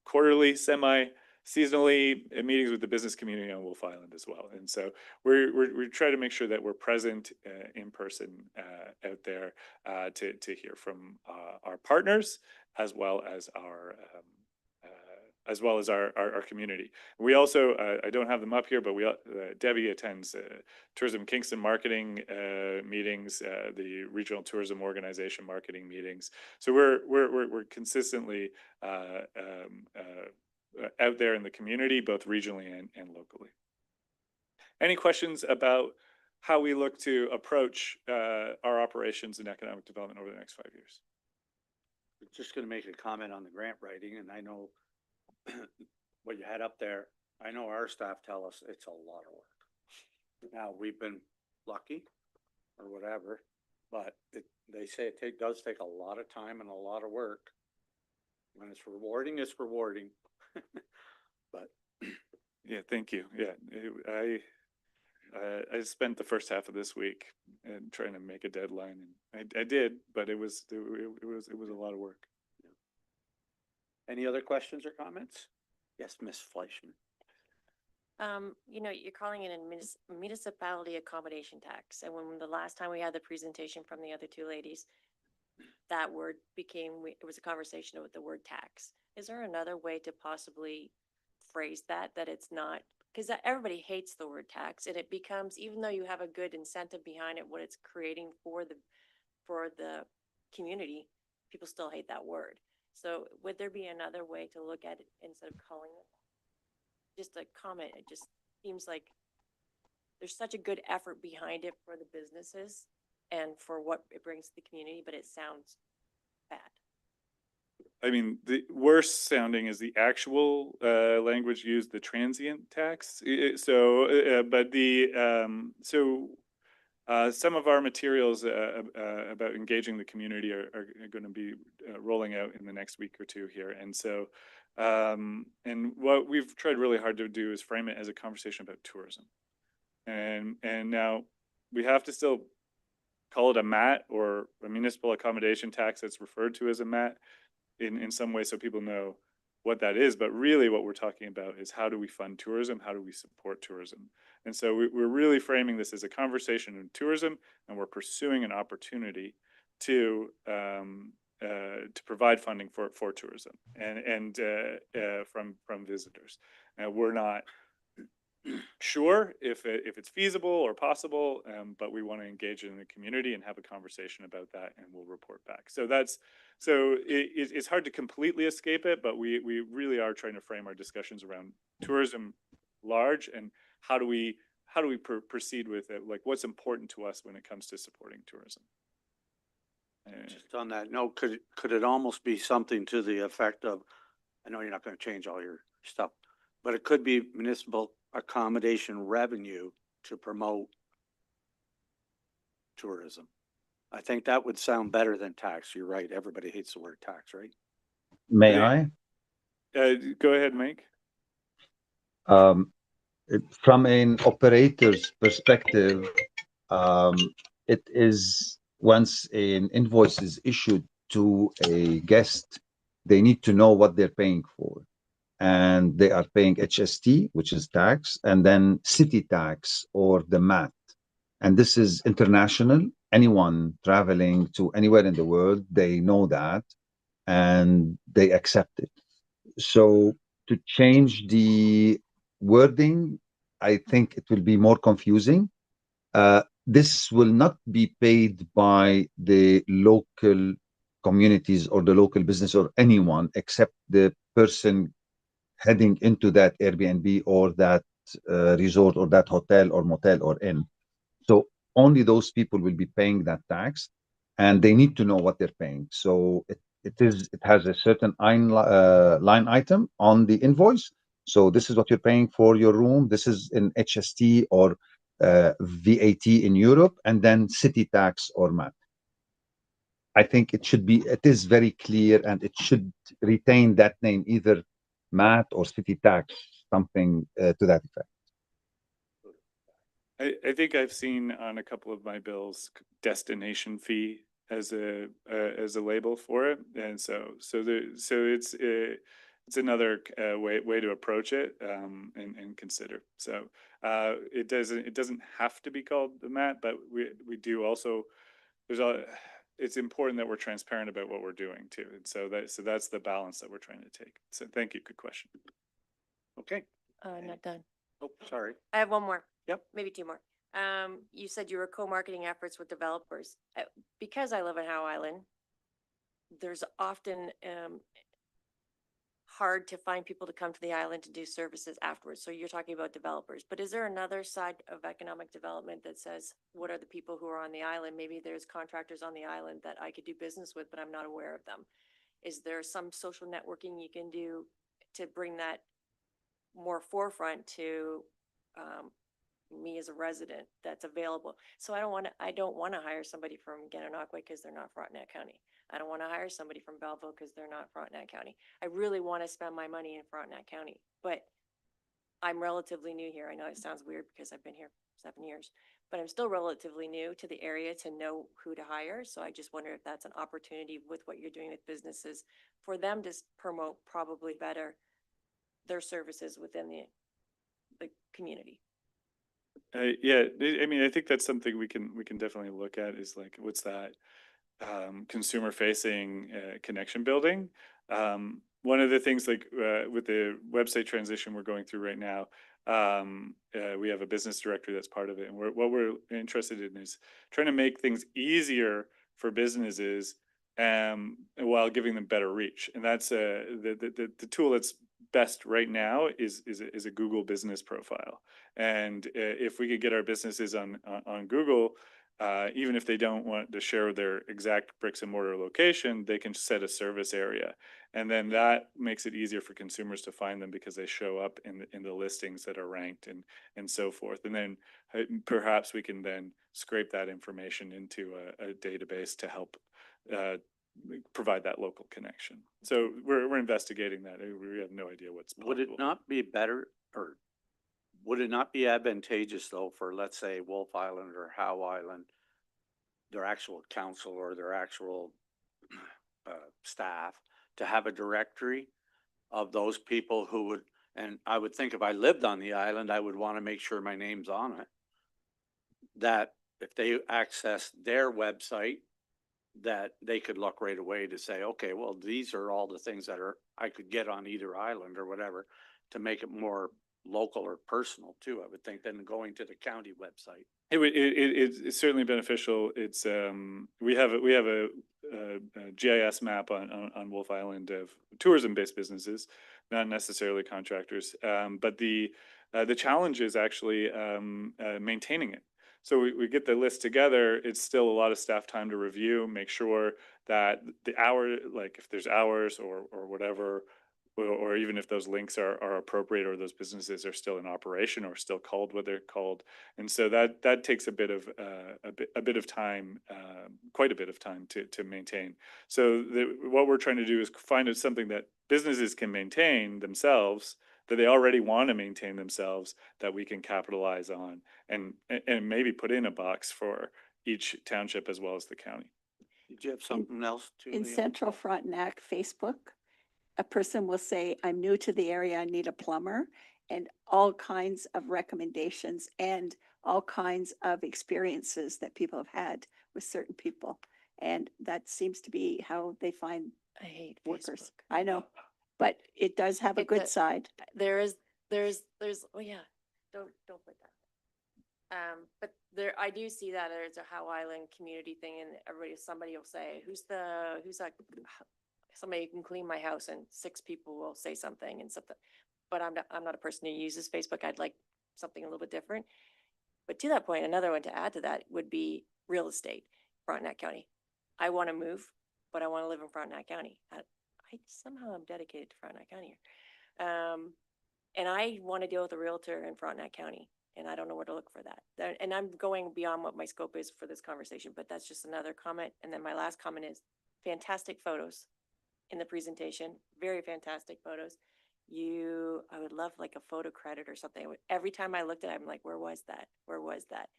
quarterly, seasonally meetings with the business community on Wolf Island as well. And so we try to make sure that we're present in person out there to hear from our partners as well as our community. We also, I don't have them up here, but Debbie attends Tourism Kingston marketing meetings, the Regional Tourism Organization marketing meetings. So we're consistently out there in the community, both regionally and locally. Any questions about how we look to approach our operations and economic development over the next 5 years? I'm just going to make a comment on the grant writing, and I know what you had up there. I know our staff tell us it's a lot of work. Now, we've been lucky or whatever, but they say it does take a lot of time and a lot of work. When it's rewarding, it's rewarding. But yeah, thank you. Yeah, I spent the first half of this week and trying to make a deadline, and I did, but it was a lot of work. any other questions or comments? Yes, Miss Fleischman. You know, you're calling it a municipality accommodation tax. And when the last time we had the presentation from the other two ladies, that word it was a conversation with the word tax. Is there another way to possibly phrase that it's not, because everybody hates the word tax, and it becomes, even though you have a good incentive behind it, what it's creating for the community, people still hate that word. So would there be another way to look at it instead of calling it just a comment? It just seems like there's such a good effort behind it for the businesses and for what it brings to the community, but it sounds bad. I mean, the worst sounding is the actual language used, the transient tax. Some of our materials about engaging the community are going to be rolling out in the next week or two here. And so, and what we've tried really hard to do is frame it as a conversation about tourism. And now we have to still call it a MAT, or a municipal accommodation tax that's referred to as a MAT in some way, so people know what that is. But really what we're talking about is, how do we fund tourism? How do we support tourism? And so we're really framing this as a conversation in tourism, and we're pursuing an opportunity to provide funding for tourism and from visitors. Now, we're not sure if it's feasible or possible, but we want to engage in the community and have a conversation about that, and we'll report back. So it's hard to completely escape it, but we really are trying to frame our discussions around tourism large, and how do we proceed with it? Like, what's important to us when it comes to supporting tourism? Just on that note, could it almost be something to the effect of, I know you're not going to change all your stuff, but it could be municipal accommodation revenue to promote tourism. I think that would sound better than tax. You're right. Everybody hates the word tax, right? May I? Go ahead, Mike. From an operator's perspective, it is, once an invoice is issued to a guest, they need to know what they're paying for. And they are paying HST, which is tax, and then city tax, or the MAT. And this is international. Anyone traveling to anywhere in the world, they know that, and they accept it. So to change the wording, I think it will be more confusing. This will not be paid by the local communities or the local business or anyone except the person heading into that Airbnb or that resort or that hotel or motel or inn. So only those people will be paying that tax, and they need to know what they're paying. So it has a certain line item on the invoice. So this is what you're paying for your room. This is in HST or VAT in Europe, and then city tax or MAT. I think it is very clear, and it should retain that name, either MAT or city tax, something to that effect. I think I've seen on a couple of my bills destination fee as a label for it, and so it's another way to approach it and consider. So it doesn't have to be called the MAT, but we do also it's important that we're transparent about what we're doing too, and so that's the balance that we're trying to take. So thank you, good question. Okay. Not done. Oh, sorry. I have one more. Yep. Maybe two more. You said you were co-marketing efforts with developers. Because I live in Howe Island, there's often hard to find people to come to the island to do services afterwards. So you're talking about developers, but is there another side of economic development that says, what are the people who are on the island? Maybe there's contractors on the island that I could do business with, but I'm not aware of them. Is there some social networking you can do to bring that more forefront to me as a resident that's available? So I don't want to hire somebody from Gananoque because they're not Frontenac County. I don't want to hire somebody from Belleville because they're not Frontenac County. I really want to spend my money in Frontenac County, but I'm relatively new here. I know it sounds weird because I've been here 7 years, but I'm still relatively new to the area to know who to hire. So I just wonder if that's an opportunity with what you're doing with businesses for them to promote probably better their services within the community. Yeah, I mean, I think that's something we can definitely look at, is like, what's that consumer facing connection building. One of the things, like with the website transition we're going through right now, we have a business director that's part of it, and what we're interested in is trying to make things easier for businesses while giving them better reach. And that's the tool that's best right now is a Google business profile. And if we could get our businesses on Google, even if they don't want to share their exact bricks and mortar location, they can set a service area. And then that makes it easier for consumers to find them because they show up in the listings that are ranked and so forth. And then perhaps we can then scrape that information into a database to help provide that local connection. So we're investigating that. We have no idea what's possible. Would it not be better, or would it not be advantageous though for, let's say, Wolf Island or Howe Island, their actual council or their actual staff, to have a directory of those people who would, and I would think if I lived on the island, I would want to make sure my name's on it. That if they access their website, that they could look right away to say, okay, well, these are all the things that I could get on either island or whatever, to make it more local or personal too, I would think, than going to the county website. It's certainly beneficial. It's we have a GIS map on Wolf Island of tourism-based businesses, not necessarily contractors. But the challenge is actually maintaining it. So we get the list together. It's still a lot of staff time to review, make sure that the hour, like if there's hours or whatever, or even if those links are appropriate, or those businesses are still in operation or still called what they're called. And so that takes a bit of time, quite a bit of time to maintain. So what we're trying to do is find something that businesses can maintain themselves, that they already want to maintain themselves, that we can capitalize on and maybe put in a box for each township as well as the county. Did you have something else to? In Leon? Central Frontenac Facebook, a person will say, I'm new to the area, I need a plumber, and all kinds of recommendations and all kinds of experiences that people have had with certain people. And that seems to be how they find I hate workers. Facebook. I know, but it does have a It good does. side. There's, oh yeah, don't put that. But I do see that there's a Howe Island community thing, and somebody will say, who's that, somebody who can clean my house, and 6 people will say something and something. but I'm not a person who uses Facebook. I'd like something a little bit different. But to that point, another one to add to that would be real estate, Frontenac County. I want to move, but I want to live in Frontenac County. I somehow am dedicated to Frontenac County here. And I want to deal with a realtor in Frontenac County, and I don't know where to look for that. And I'm going beyond what my scope is for this conversation, but that's just another comment. And then my last comment is fantastic photos in the presentation, very fantastic photos. I would love like a photo credit or something. Every time I looked at it, I'm like, where was that? Where was that?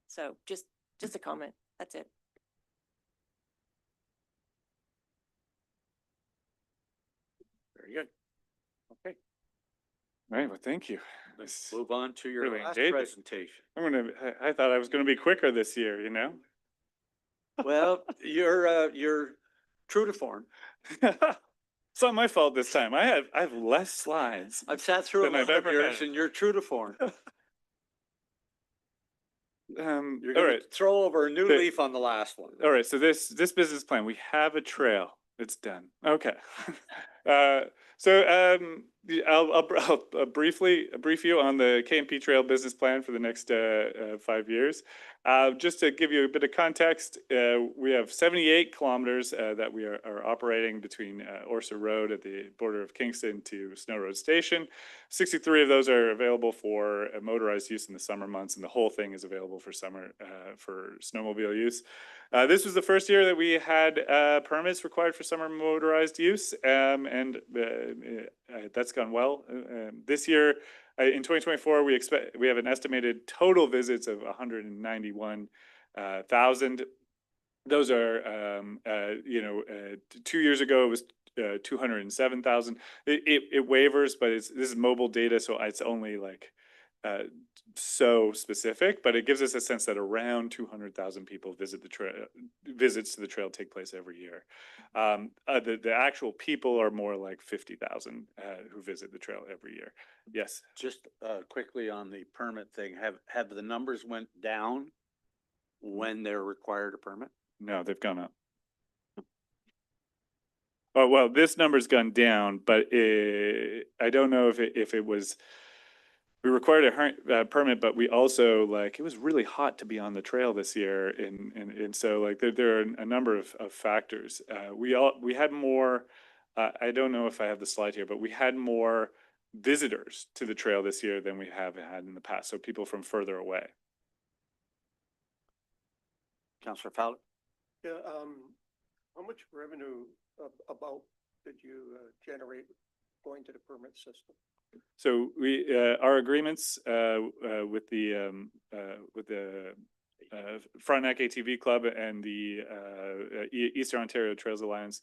So just a comment. That's it. Very good. Okay, All right, well, thank you. let's move on to your really last engaging. presentation. I thought I was gonna be quicker this year, you know? Well, you're true to form. It's not my fault this time. I have less slides. I've sat through a Than I've lot of ever yours had. and you're true to form. You're All gonna right. throw over a new The- leaf on the last one. All right, so this business plan, we have a trail. It's done. Okay. I'll brief you on the KMP Trail business plan for the next 5 years. Just to give you a bit of context, we have 78 kilometers that we are operating between Orsa Road at the border of Kingston to Snow Road Station. 63 of those are available for motorized use in the summer months, and the whole thing is available for summer for snowmobile use. This was the first year that we had permits required for summer motorized use, and that's gone well. This year, in 2024, we have an estimated total visits of 191,000. Those are, 2 years ago it was 207,000. It wavers, but this is mobile data, so it's only like so specific, but it gives us a sense that around 200,000 people visit the trail. Visits to the trail take place every year. The actual people are more like 50,000 who visit the trail every year. Yes. Just quickly on the permit thing, have the numbers went down when they're required a permit? No, they've gone up. Oh, well, this number's gone down, but I don't know if it was. We required a permit, but we also it was really hot to be on the trail this year, and so there are a number of factors. We had more. I don't know if I have the slide here, but we had more visitors to the trail this year than we have had in the past. So people from further away. Councillor Fowler? Yeah, how much revenue about did you generate going to the permit system? So our agreements with the Frontenac ATV Club and the Eastern Ontario Trails Alliance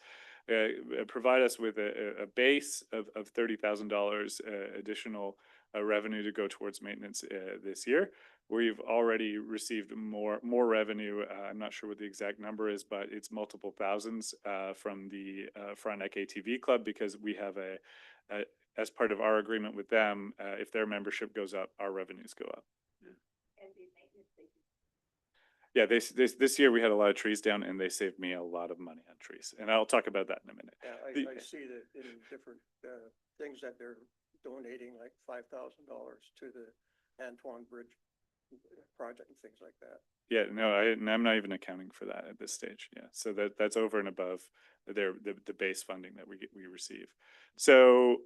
provide us with a base of $30,000 additional revenue to go towards maintenance this year. We've already received more revenue. I'm not sure what the exact number is, but it's multiple thousands from the Frontenac ATV Club, because we have as part of our agreement with them, if their membership goes up, our revenues go up. Yeah, this year we had a lot of trees down, and they saved me a lot of money on trees, and I'll talk about that in a minute. Yeah, I see that in different things that they're donating like $5,000 to the Antoine Bridge project and things like that. Yeah, no, I'm not even accounting for that at this stage. Yeah, so that's over and above the base funding that we receive. So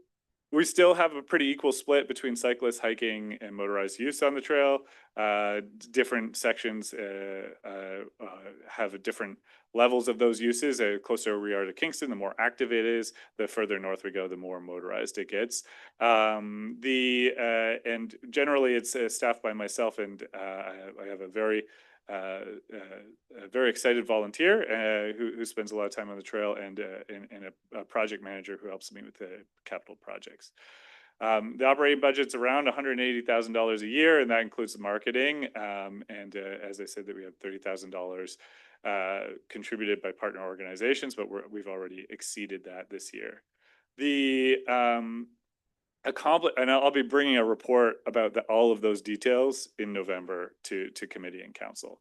we still have a pretty equal split between cyclists, hiking, and motorized use on the trail. Different sections have different levels of those uses. The closer we are to Kingston, the more active it is. The further north we go, the more motorized it gets. And generally, it's staffed by myself, and I have a very excited volunteer who spends a lot of time on the trail, and a project manager who helps me with the capital projects. The operating budget's around $180,000 a year, and that includes the marketing. And as I said, that we have $30,000 contributed by partner organizations, but we've already exceeded that this year. And I'll be bringing a report about all of those details in November to committee and council.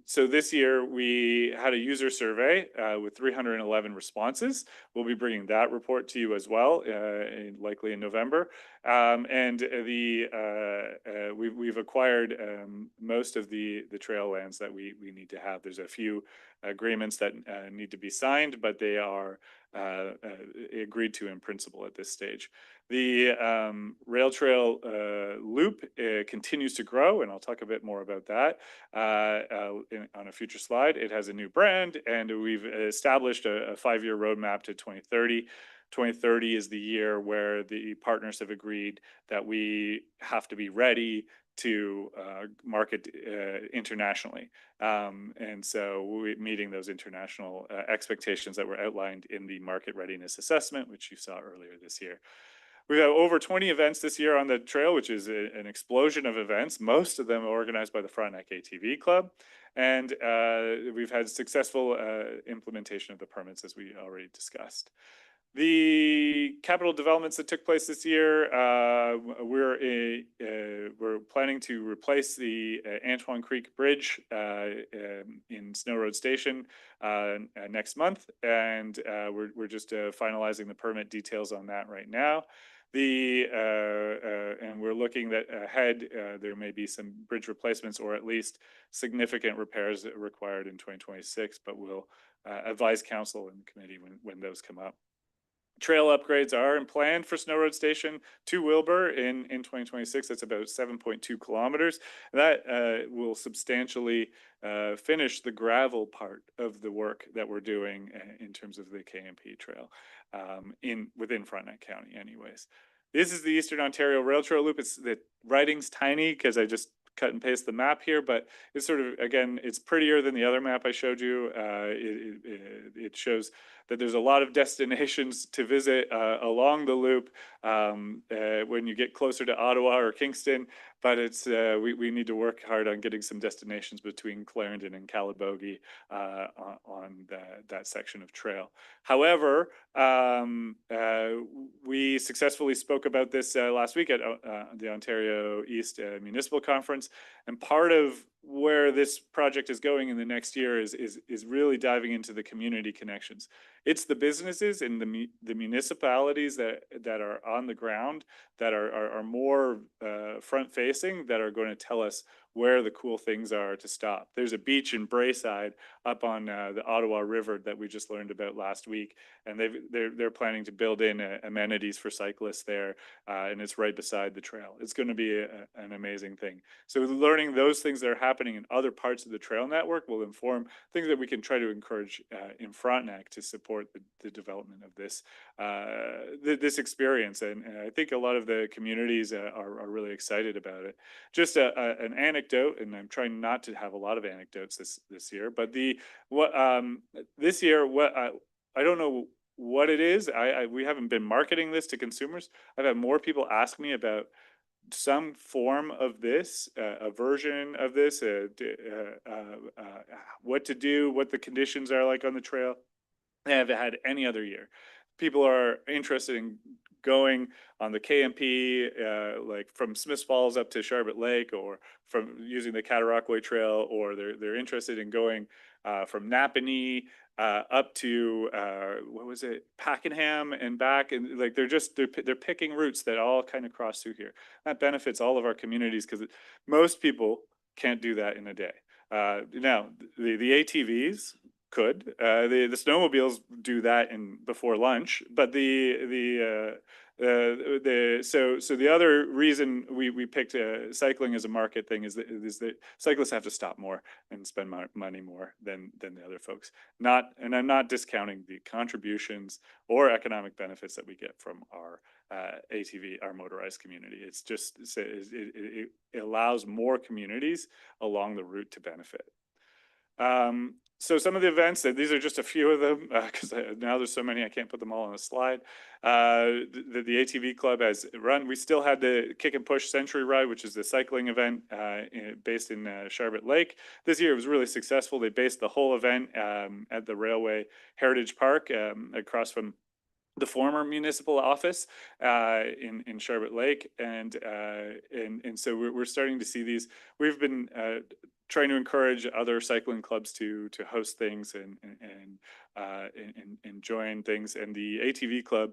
So this year we had a user survey with 311 responses. We'll be bringing that report to you as well, likely in November. We've acquired most of the trail lands that we need to have. There's a few agreements that need to be signed, but they are agreed to in principle at this stage. The rail trail loop continues to grow, and I'll talk a bit more about that on a future slide. It has a new brand, and we've established a 5-year roadmap to 2030. 2030 is the year where the partners have agreed that we have to be ready to market internationally. And so we're meeting those international expectations that were outlined in the market readiness assessment, which you saw earlier this year. We have over 20 events this year on the trail, which is an explosion of events. Most of them organized by the Frontenac ATV Club. And we've had successful implementation of the permits, as we already discussed. The capital developments that took place this year, we're planning to replace the Antoine Creek Bridge in Snow Road Station next month, and we're just finalizing the permit details on that right now. And we're looking that ahead, there may be some bridge replacements or at least significant repairs that are required in 2026, but we'll advise council and the committee when those come up. Trail upgrades are planned for Snow Road Station to Wilbur in 2026. That's about 7.2 kilometers. That will substantially finish the gravel part of the work that we're doing in terms of the KMP trail within Frontenac County anyways. This is the Eastern Ontario Rail Trail Loop. The writing's tiny because I just cut and paste the map here, but it's sort of, again, it's prettier than the other map I showed you. It shows that there's a lot of destinations to visit along the loop when you get closer to Ottawa or Kingston, but it's we need to work hard on getting some destinations between Clarendon and Calabogie on that section of trail. However, we successfully spoke about this last week at the Ontario East Municipal Conference, and part of where this project is going in the next year is really diving into the community connections. It's the businesses and the municipalities that are on the ground that are more front facing that are going to tell us where the cool things are to stop. There's a beach in Brayside up on the Ottawa River that we just learned about last week, and they're planning to build in amenities for cyclists there, and it's right beside the trail. It's going to be an amazing thing. So learning those things that are happening in other parts of the trail network will inform things that we can try to encourage in Frontenac to support the development of this this experience. And I think a lot of the communities are really excited about it. Just an anecdote, and I'm trying not to have a lot of anecdotes this year, but this year, I don't know what it is. We haven't been marketing this to consumers. I've had more people ask me about some form of this, a version of this, what to do, what the conditions are like on the trail, than I've had any other year. People are interested in going on the KMP, like from Smiths Falls up to Charlotte Lake, or from using the Cataraqui Trail, or they're interested in going from Napanee up to what was it, Pakenham and back, and like they're picking routes that all kind of cross through here. That benefits all of our communities because most people can't do that in a day. Now the ATVs could, the snowmobiles do that before lunch, but the other reason we picked cycling as a market thing is that cyclists have to stop more and spend money more than the other folks. And I'm not discounting the contributions or economic benefits that we get from our ATV, our motorized community. It's just it allows more communities along the route to benefit. So some of the events, these are just a few of them, because now there's so many I can't put them all on a slide. The ATV Club has run. We still had the Kick and Push Century Ride, which is the cycling event based in Charlotte Lake. This year it was really successful. They based the whole event at the Railway Heritage Park across from the former municipal office in Charlotte Lake, and so we're starting to see these. We've been trying to encourage other cycling clubs to host things and join things. And the ATV club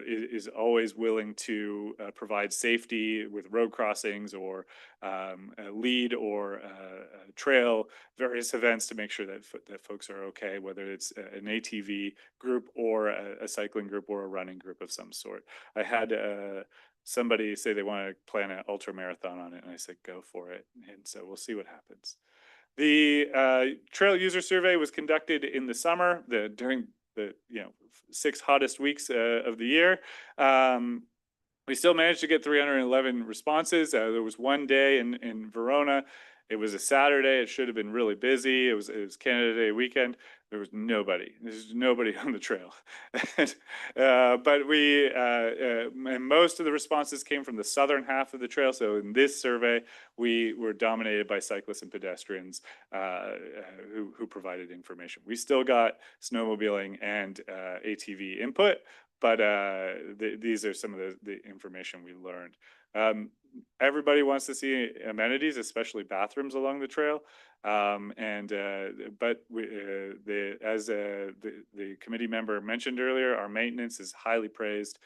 is always willing to provide safety with road crossings or a lead or a trail, various events to make sure that that folks are okay, whether it's an ATV group or a cycling group or a running group of some sort. I had somebody say they want to plan an ultra marathon on it, and I said go for it. And so we'll see what happens. The trail user survey was conducted in the summer, during the 6 hottest weeks of the year. We still managed to get 311 responses. There was one day in Verona. It was a Saturday. It should have been really busy. It was Canada Day weekend. There was nobody. There's nobody on the trail. But and most of the responses came from the southern half of the trail. So in this survey, we were dominated by cyclists and pedestrians who provided information. We still got snowmobiling and ATV input, but these are some of the information we learned. Everybody wants to see amenities, especially bathrooms along the trail. But as the committee member mentioned earlier, our maintenance is highly praised.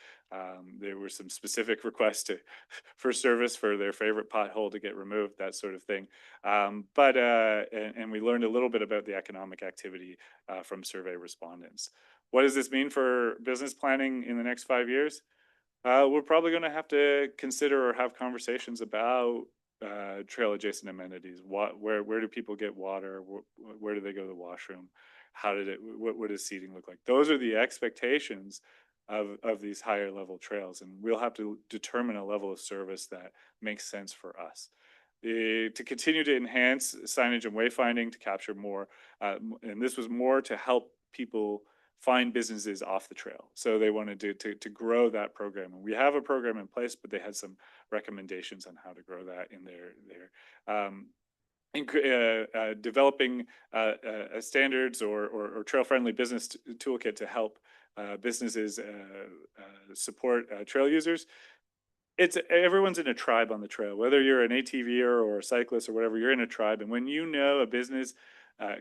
There were some specific requests for service for their favorite pothole to get removed, that sort of thing. And we learned a little bit about the economic activity from survey respondents. What does this mean for business planning in the next 5 years? We're probably going to have to consider or have conversations about trail adjacent amenities. Where do people get water? Where do they go to the washroom? What does seating look like? Those are the expectations of these higher level trails, and we'll have to determine a level of service that makes sense for us. To continue to enhance signage and wayfinding to capture more, and this was more to help people find businesses off the trail. So they wanted to grow that program. And we have a program in place, but they had some recommendations on how to grow that in developing standards or trail-friendly business toolkit to help businesses support trail users. Everyone's in a tribe on the trail, whether you're an ATVer or a cyclist or whatever, you're in a tribe. And when you know a business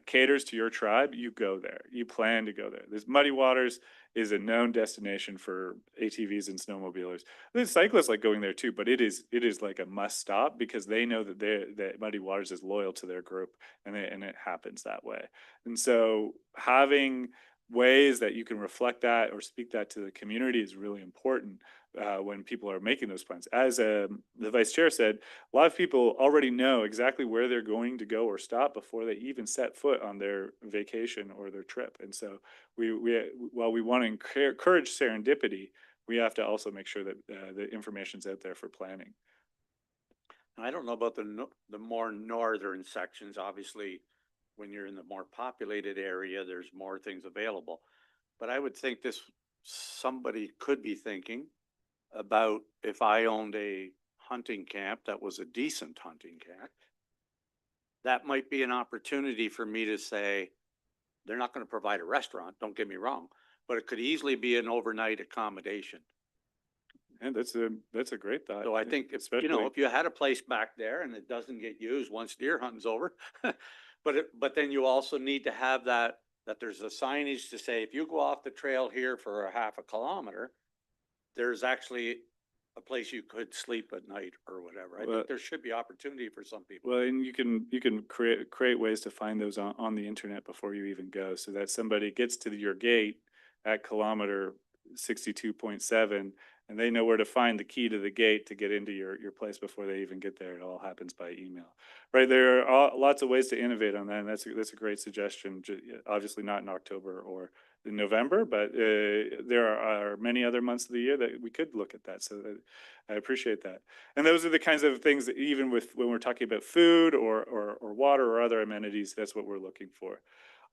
caters to your tribe, you go there. You plan to go there. This Muddy Waters is a known destination for ATVs and snowmobilers. The cyclists like going there too, but it is like a must stop because they know that Muddy Waters is loyal to their group, and it happens that way. And so having ways that you can reflect that or speak that to the community is really important when people are making those plans. As the vice chair said, a lot of people already know exactly where they're going to go or stop before they even set foot on their vacation or their trip. And so while we want to encourage serendipity, we have to also make sure that the information's out there for planning. I don't know about the more northern sections. Obviously, when you're in the more populated area, there's more things available. But I would think somebody could be thinking about if I owned a hunting camp that was a decent hunting camp, that might be an opportunity for me to say, they're not going to provide a restaurant, don't get me wrong, but it could easily be an overnight accommodation. And that's a great thought. So I think if you had a place back there and it doesn't get used once deer hunting's over, but then you also need to have that there's a signage to say, if you go off the trail here for a half a kilometer, there's actually a place you could sleep at night or whatever. I think there should be opportunity for some people. Well, and you can create ways to find those on the internet before you even go, so that somebody gets to your gate at kilometer 62.7 and they know where to find the key to the gate to get into your place before they even get there. It all happens by email, right? There are lots of ways to innovate on that, and that's a great suggestion. Obviously not in October or in November, but there are many other months of the year that we could look at that. So I appreciate that. And those are the kinds of things that even when we're talking about food or water or other amenities, that's what we're looking for.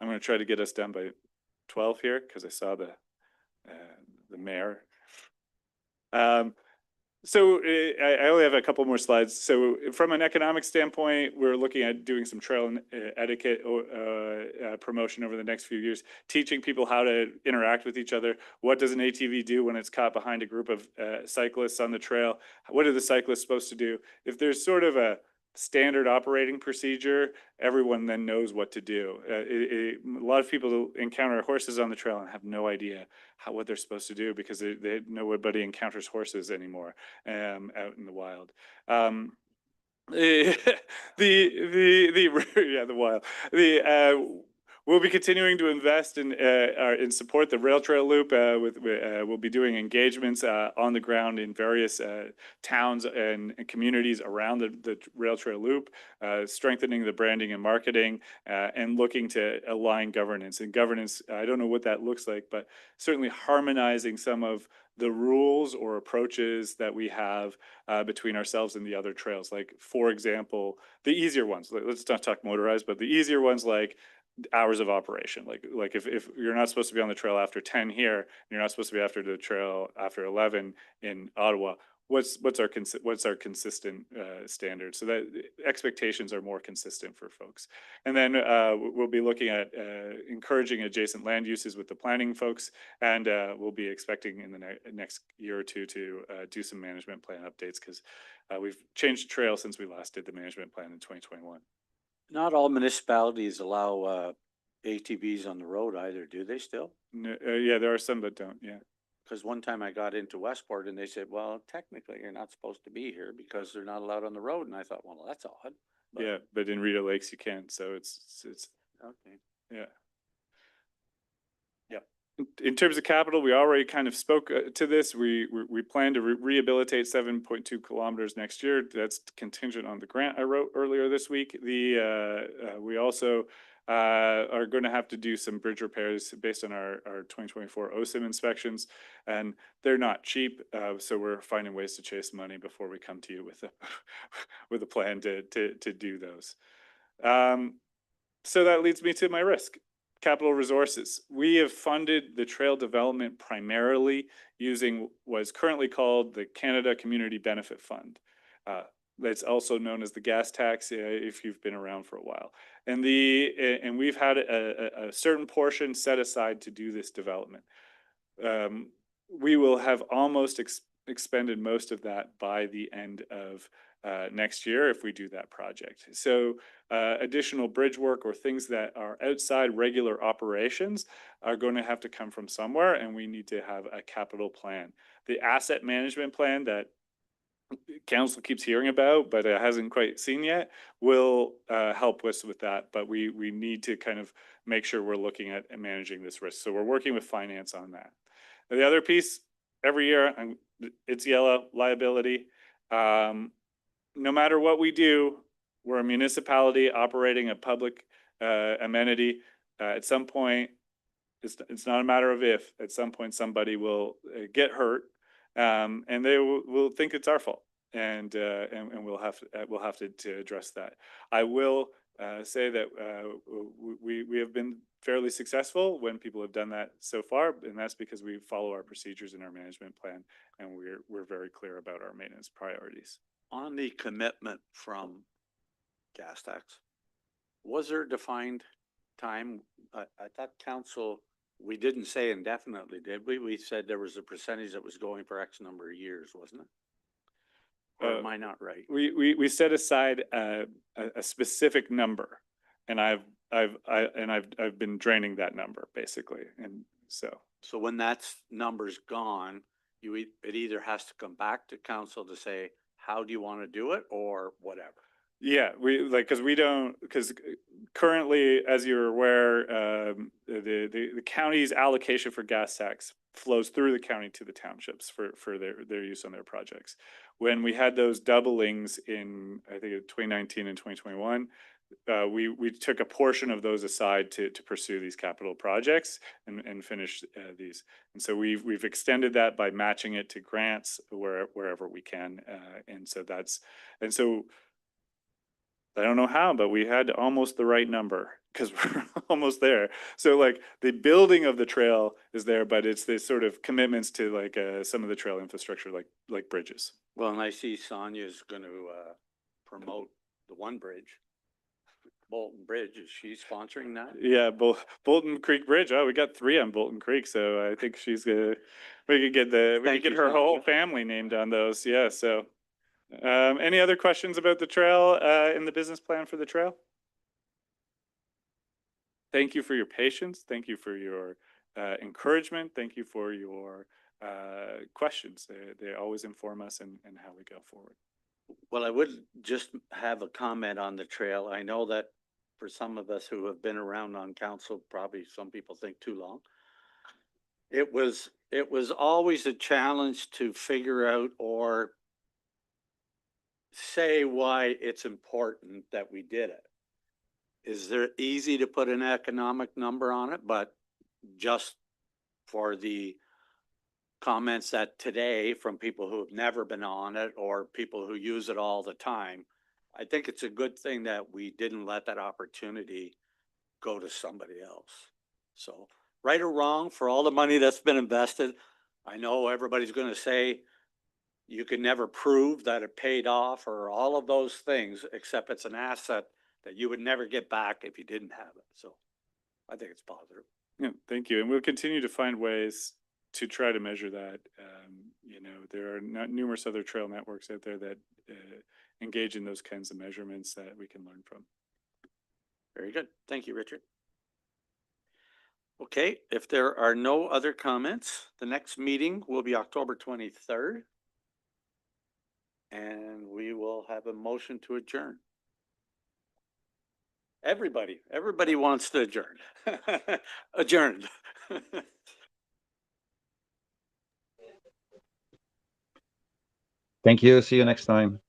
I'm going to try to get us done by 12 here because I saw the mayor. So I only have a couple more slides. So from an economic standpoint, we're looking at doing some trail etiquette promotion over the next few years, teaching people how to interact with each other. What does an ATV do when it's caught behind a group of cyclists on the trail? What are the cyclists supposed to do? If there's sort of a standard operating procedure, everyone then knows what to do. A lot of people encounter horses on the trail and have no idea what they're supposed to do because nobody encounters horses anymore out in the wild. The yeah, the wild. We'll be continuing to invest in support the rail trail loop. We'll be doing engagements on the ground in various towns and communities around the rail trail loop, strengthening the branding and marketing, and looking to align governance. And governance, I don't know what that looks like, but certainly harmonizing some of the rules or approaches that we have between ourselves and the other trails. Like, for example, the easier ones, let's not talk motorized, but the easier ones like hours of operation. Like if you're not supposed to be on the trail after 10 here, and you're not supposed to be after the trail after 11 in Ottawa, what's our consistent standard, so that expectations are more consistent for folks. And then we'll be looking at encouraging adjacent land uses with the planning folks, and we'll be expecting in the next year or two to do some management plan updates, because we've changed the trail since we last did the management plan in 2021. Not all municipalities allow ATVs on the road either, do they still? Yeah, there are some that don't, yeah. Because one time I got into Westport and they said, well, technically you're not supposed to be here because they're not allowed on the road. And I thought, well, that's odd. But, Yeah, but in Rita Lakes you can, so it's okay. yeah. In terms of capital, we already kind of spoke to this. We plan to rehabilitate 7.2 kilometers next year. That's contingent on the grant I wrote earlier this week. We also are going to have to do some bridge repairs based on our 2024 OSIM inspections, and they're not cheap. So we're finding ways to chase money before we come to you with a with a plan to do those. So that leads me to my risk. Capital resources. We have funded the trail development primarily using what's currently called the Canada Community Benefit Fund. That's also known as the gas tax if you've been around for a while. And we've had a certain portion set aside to do this development. We will have almost expended most of that by the end of next year if we do that project. So additional bridge work or things that are outside regular operations are going to have to come from somewhere, and we need to have a capital plan. The asset management plan that council keeps hearing about but hasn't quite seen yet will help us with that, but we need to kind of make sure we're looking at managing this risk. So we're working with finance on that. The other piece, every year, it's yellow, liability. No matter what we do, we're a municipality operating a public amenity. At some point, it's not a matter of if, at some point somebody will get hurt, and they will think it's our fault, and we'll have to address that. I will say that we have been fairly successful when people have done that so far, and that's because we follow our procedures in our management plan, and we're very clear about our maintenance priorities. On the commitment from gas tax, was there a defined time? I thought council, we didn't say indefinitely, did we? We said there was a percentage that was going for X number of years, wasn't it? Or am I not right? We set aside a specific number, and I've been draining that number basically, and so when that number's gone, it either has to come back to council to say, how do you want to do it, or whatever? Yeah, because currently, as you're aware, the county's allocation for gas tax flows through the county to the townships for their use on their projects. When we had those doublings in, I think, 2019 and 2021, we took a portion of those aside to pursue these capital projects and finish these. And so we've extended that by matching it to grants wherever we can. And so I don't know how, but we had almost the right number because we're almost there. So like the building of the trail is there, but it's this sort of commitments to like some of the trail infrastructure, like bridges. Well, and I see Sonia's going to promote the one bridge, Bolton Bridge. Is she sponsoring that? Yeah, Bolton Creek Bridge. Oh, we got 3 on Bolton Creek, so I think she's we could get her whole family named on those. Yeah, so Any other questions about the trail, in the business plan for the trail? Thank you for your patience. Thank you for your encouragement. Thank you for your questions. They always inform us in how we go forward. Well, I would just have a comment on the trail. I know that for some of us who have been around on council, probably some people think too long. It was always a challenge to figure out or say why it's important that we did it. Is there easy to put an economic number on it, but just for the comments that today from people who have never been on it or people who use it all the time, I think it's a good thing that we didn't let that opportunity go to somebody else. So right or wrong, for all the money that's been invested, I know everybody's going to say you can never prove that it paid off or all of those things, except it's an asset that you would never get back if you didn't have it. So I think it's positive. Yeah, thank you. And we'll continue to find ways to try to measure that. There are numerous other trail networks out there that engage in those kinds of measurements that we can learn from. Very good. Thank you, Richard. Okay, if there are no other comments, the next meeting will be October 23rd. And we will have a motion to adjourn. Everybody wants to adjourn. Adjourned. Thank you. See you next time.